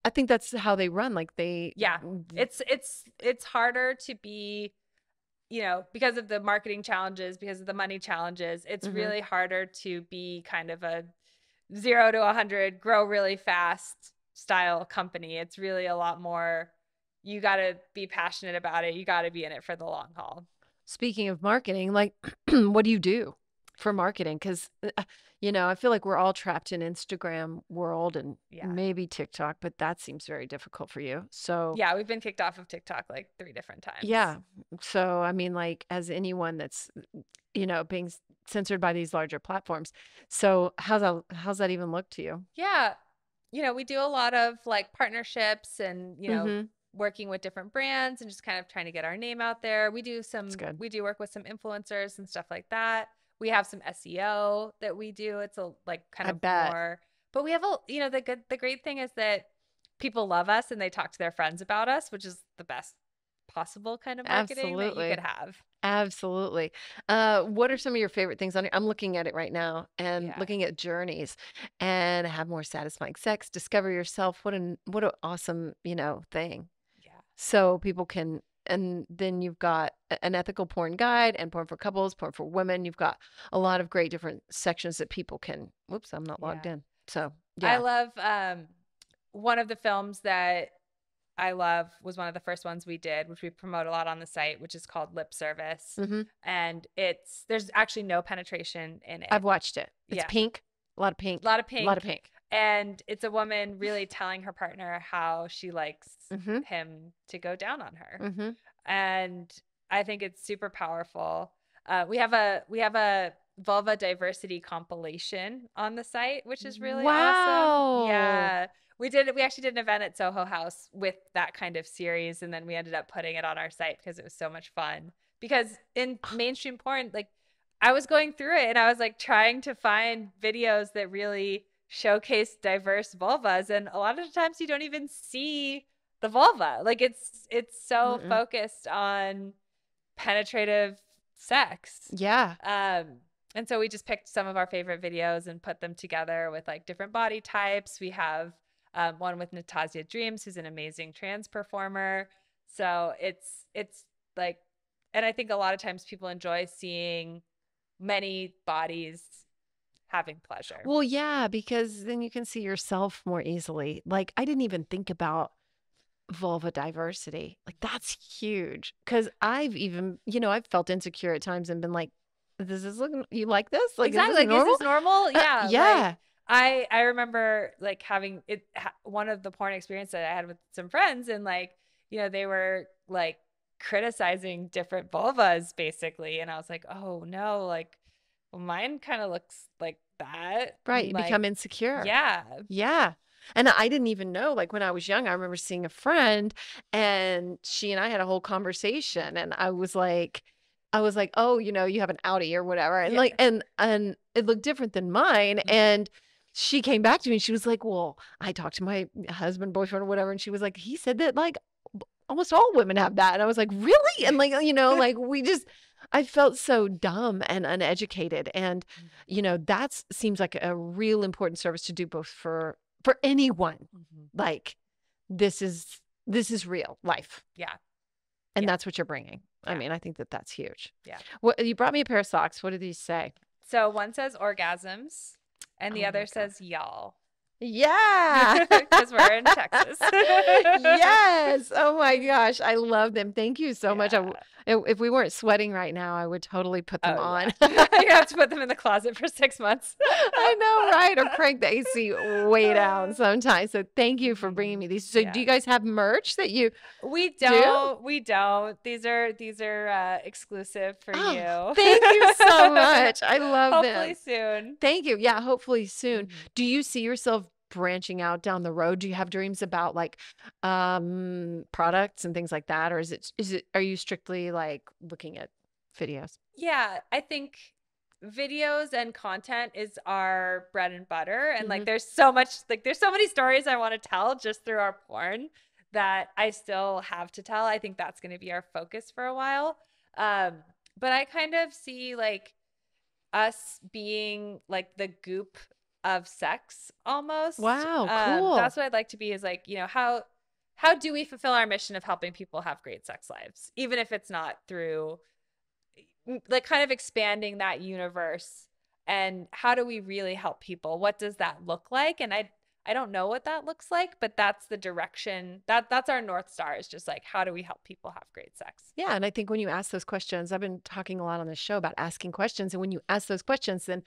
I think that's how they run. Like it's harder to be, you know, because of the marketing challenges, because of the money challenges, it's really harder to be kind of a 0 to 100, grow really fast style company. It's really a lot more, you got to be passionate about it. You got to be in it for the long haul. Speaking of marketing, like what do you do for marketing? Because, you know, I feel like we're all trapped in Instagram world and maybe TikTok, but that seems very difficult for you. So yeah, we've been kicked off of TikTok like 3 different times. Yeah. So, I mean, like as anyone that's, you know, being censored by these larger platforms. So how's that even look to you? Yeah. You know, we do a lot of like partnerships and, you know, working with different brands and just kind of trying to get our name out there. We do work with some influencers and stuff like that. We have some SEO that we do. It's a like kind of more, but we have you know, the great thing is that people love us and they talk to their friends about us, which is the best possible kind of marketing that you could have. Absolutely. What are some of your favorite things on here? I'm looking at it right now and looking at journeys and have more satisfying sex, discover yourself. What an awesome, you know, thing. Yeah. So people can, and then you've got an ethical porn guide and porn for couples, porn for women. You've got a lot of great different sections that people can, whoops, I'm not logged in. So I love, one of the films that I love was one of the first ones we did, which we promote a lot on the site, which is called Lip Service. And there's actually no penetration in it. I've watched it. It's pink, a lot of pink. And it's a woman really telling her partner how she likes him to go down on her. And I think it's super powerful. We have a vulva diversity compilation on the site, which is really awesome. Yeah. We actually did an event at Soho House with that kind of series, and then we ended up putting it on our site because it was so much fun. Because in mainstream porn, like I was going through it and I was like trying to find videos that really showcase diverse vulvas, and a lot of the times you don't even see the vulva. Like it's so focused on penetrative sex. Yeah. And so we just picked some of our favorite videos and put them together with like different body types. We have one with Natasha Dreams, who's an amazing trans performer. So it's like, and I think a lot of times people enjoy seeing many bodies having pleasure. Well, yeah, because then you can see yourself more easily. Like I didn't even think about vulva diversity. Like that's huge. Because I've even, you know, I've felt insecure at times and been like, this is looking, you like this? Like, exactly. Is this normal? Yeah. Yeah. Like, I remember like having one of the porn experiences that I had with some friends, and like, you know, they were like criticizing different vulvas basically. And I was like, oh no, like, well, mine kind of looks like that. Right. You like, become insecure. Yeah. Yeah. And I didn't even know, like when I was young, I remember seeing a friend and she and I had a whole conversation, and I was like, oh, you know, you have an outie or whatever. And like, and it looked different than mine. And she came back to me and she was like, well, I talked to my husband, boyfriend or whatever. And she was like, he said that like almost all women have that. And I was like, really? And like, you know, like I felt so dumb and uneducated. And, you know, that seems like a real important service to do both for anyone. Like this is real life. Yeah. And Yeah. that's what you're bringing. I Yeah. mean, I think that that's huge. Yeah. What you brought me a pair of socks. What do these say? So one says orgasms and the Oh my other God. says y'all. Yeah. Because we're in Texas. Yes. Oh my gosh. I love them. Thank you so much. Yeah. If we weren't sweating right now, I would totally put them Oh, on. yeah. You have to put them in the closet for 6 months. I know, right? Or crank the AC way down sometimes. So thank you for bringing me these. So do you Yeah. guys have merch that you We do? don't. We don't. These are exclusive for Oh, you. thank you so much. I love them. Hopefully soon. Thank you. Yeah, hopefully soon. Mhm. Do you see yourself branching out down the road? Do you have dreams about like products and things like that? Or is it are you strictly like looking at videos? Yeah, I think videos and content is our bread and butter. And like there's so many stories I want to tell just through our porn that I still have to tell. I think that's going to be our focus for a while. But I kind of see like us being like the goop of sex almost. Wow, cool. That's what I'd like to be, is like, you know, how do we fulfill our mission of helping people have great sex lives, even if it's not through like kind of expanding that universe, and how do we really help people? What does that look like? And I don't know what that looks like, but that's the direction, that's our North Star, is just like, how do we help people have great sex? Yeah, and I think when you ask those questions, I've been talking a lot on this show about asking questions, and when you ask those questions, then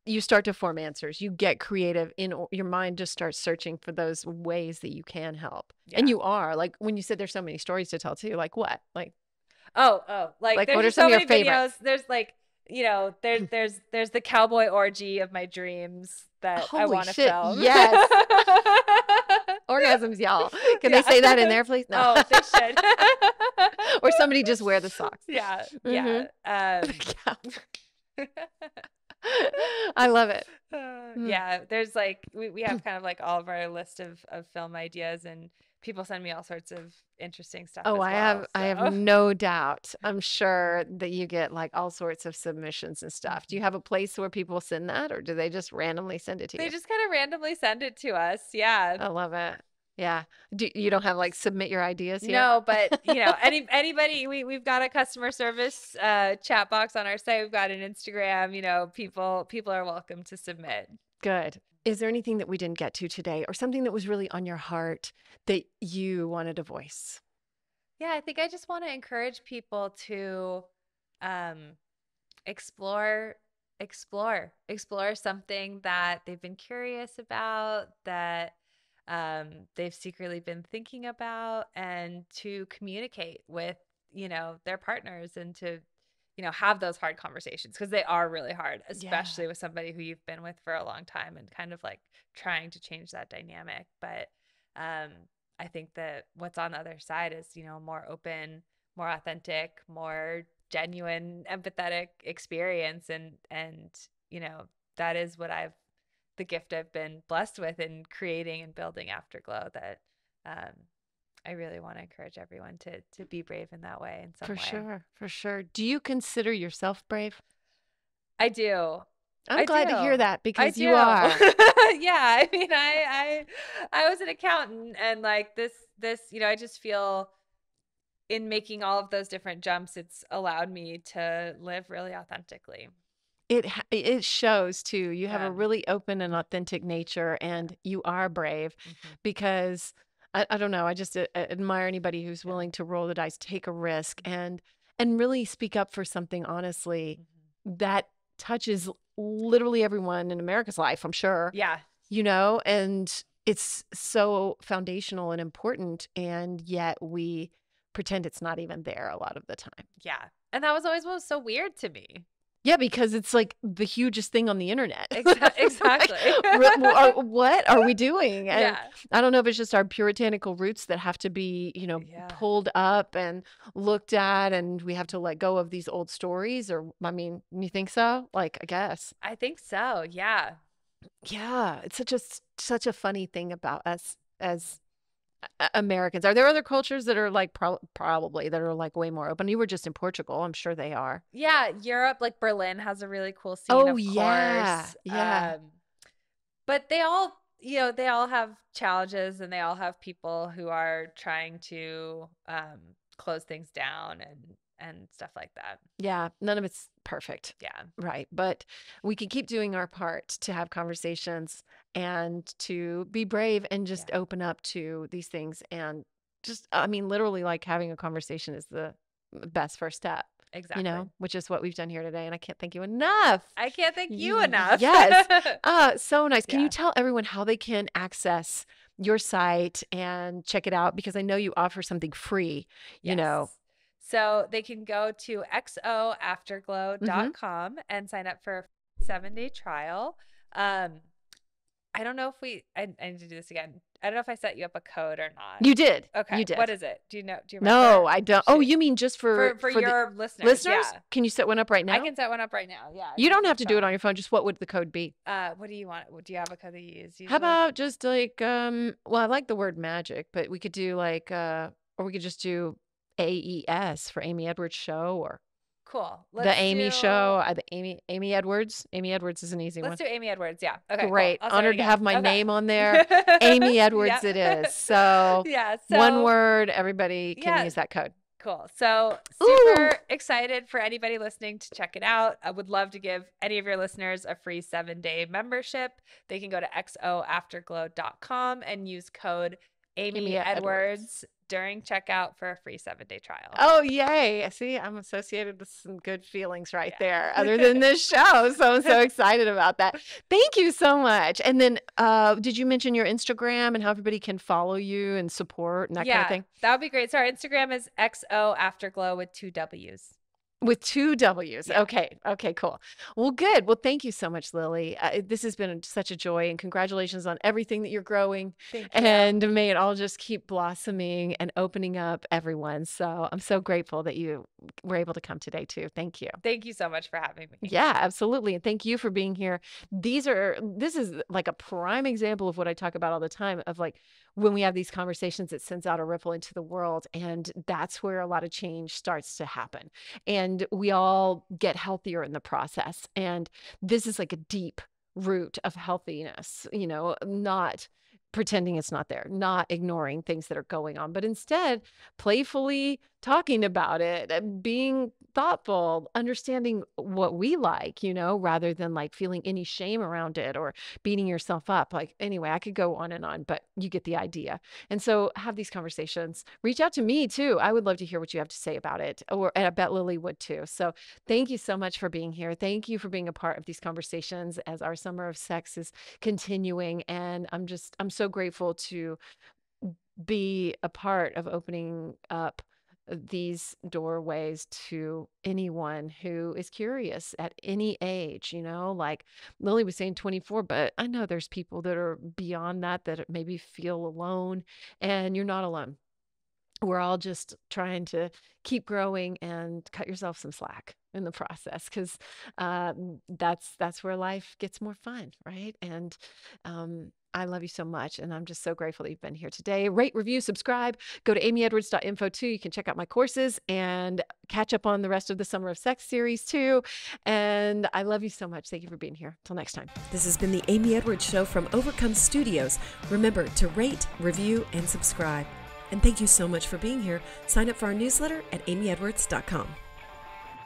you start to form answers. You get creative your mind just starts searching for those ways that you can help. And Yeah. you are like, when you said there's so many stories to tell too, like what? Like, Like there's what are just some so of your many videos. favorites? There's like, you know, there's the cowboy orgy of my dreams that I Holy want to shit, film. yes. Orgasms, y'all. Can they say that in there, please? No. Oh, they should. Or somebody just wear the socks. Yeah. Mhm. Yeah. I love it. Yeah, there's like we have kind of like all of our list of film ideas, and people send me all sorts of interesting stuff as Oh, well. I have no doubt. I'm sure that you get like all sorts of submissions and stuff. Do you have a place where people send that, or do they just randomly send it to They you? just kind of randomly send it to us. Yeah. I love it. Yeah. You don't have like submit your ideas here? No, but you know, anybody, we've got a customer service chat box on our site. We've got an Instagram, you know, people are welcome to submit. Good. Is there anything that we didn't get to today, or something that was really on your heart that you wanted to voice? Yeah, I think I just want to encourage people to explore something that they've been curious about, that they've secretly been thinking about, and to communicate with, you know, their partners, and to, you know, have those hard conversations, because they are really hard, especially with somebody who you've been with for a long time, and kind of like trying to change that dynamic. But I think that what's on the other side is, you know, more open, more authentic, more genuine, empathetic experience. And, you know, that is what the gift I've been blessed with in creating and building Afterglow, that I really want to encourage everyone to be brave in that way, in some For way. sure. For sure. Do you consider yourself brave? I do. I'm glad to hear do. that, I because do. you are. Yeah, I mean, I was an accountant, and like this, you know, I just feel in making all of those different jumps, it's allowed me to live really authentically. It shows too. You have a Yeah. really open and authentic nature, and you are brave, Mhm. because I don't know. I just admire anybody who's willing to roll the dice, take a risk, and really speak up for something honestly that touches literally everyone in America's life, I'm sure. Yeah. You know, and it's so foundational and important, and yet we pretend it's not even there a lot of the time. Yeah. And that was always what was so weird to me. Yeah, because it's like the hugest thing on the internet. Exactly. What are we doing? And Yeah. I don't know if it's just our puritanical roots that have to be, you know, Yeah. pulled up and looked at, and we have to let go of these old stories. Or, I mean, you think so? Like, I guess. I think so. Yeah. Yeah, it's such a funny thing about us as Americans. Are there other cultures that are like probably that are like way more open? You were just in Portugal. I'm sure they are. Yeah. Europe, like Berlin, has a really cool scene, Oh, of yeah. course. Yeah. But they all, you know, they all have challenges, and they all have people who are trying to close things down and stuff like that. Yeah, none of it's perfect. Yeah. Right. But we can keep doing our part to have conversations and to be brave and just open up to these things. And just, I mean, literally, like having a conversation is the best first step. Exactly. You know, which is what we've done here today. And I can't thank you enough. I can't thank you enough. Yes. So nice. Can Yeah. you tell everyone how they can access your site and check it out? Because I know you offer something free, you know. So they can go to xoafterglow.com and sign up for a 7-day trial. I don't know if I need to do this again. I don't know if I set you up a code or not. You did. Okay. You did. What is it? Do you remember? No, I don't. Oh, you mean just for your the listeners? listeners? Yeah. Can you set one up right now? I can set one up right now. Yeah. You don't have to do it on your phone. Just what would the code be? What do you want? Do you have a code that you use usually? How about just like, well, I like the word magic, but we could do like, or we could just do AES for Amy Edwards Show, or cool. the Amy Show, the Amy Edwards. Amy Edwards is an easy one. Let's do Amy Edwards. Yeah. Okay. Great. Cool. Honored to have my name on there. Amy Edwards it is. So, one word, everybody can use that code. Cool. So super excited for anybody listening to check it out. I would love to give any of your listeners a free 7-day membership. They can go to xoafterglow.com and use code Amy Edwards during checkout for a free 7-day trial. Oh, yay. See, I'm associated with some good feelings right there, other than this show. So I'm so excited about that. Thank you so much. And then did you mention your Instagram and how everybody can follow you and support and that kind of thing? That would be great. So our Instagram is xoafterglow with 2 W's. With 2 W's. Yeah. Okay, cool. Well, good. Well, thank you so much, Lilly. This has been such a joy, and congratulations on everything that you're growing. Thank you. And may it all just keep blossoming and opening up everyone. So I'm so grateful that you were able to come today too. Thank you. Thank you so much for having me. Yeah, absolutely. And thank you for being here. This is like a prime example of what I talk about all the time, of like when we have these conversations, it sends out a ripple into the world. And that's where a lot of change starts to happen. And we all get healthier in the process. And this is like a deep root of healthiness, you know, not pretending it's not there, not ignoring things that are going on, but instead playfully talking about it, being thoughtful, understanding what we like, you know, rather than like feeling any shame around it or beating yourself up. Like, anyway, I could go on and on, but you get the idea. And so have these conversations. Reach out to me too. I would love to hear what you have to say about it, and I bet Lilly would too. So thank you so much for being here. Thank you for being a part of these conversations as our summer of sex is continuing. And I'm so grateful to be a part of opening up these doorways to anyone who is curious at any age, you know, like Lilly was saying 24, but I know there's people that are beyond that maybe feel alone, and you're not alone. We're all just trying to keep growing and cut yourself some slack in the process, because that's where life gets more fun, right? And I love you so much, and I'm just so grateful that you've been here today. Rate, review, subscribe. Go to amyedwards.info too. You can check out my courses and catch up on the rest of the Summer of Sex series too. And I love you so much. Thank you for being here. Till next time. This has been the Amy Edwards Show from Overcome Studios. Remember to rate, review, and subscribe. And thank you so much for being here. Sign up for our newsletter at amyedwards.com.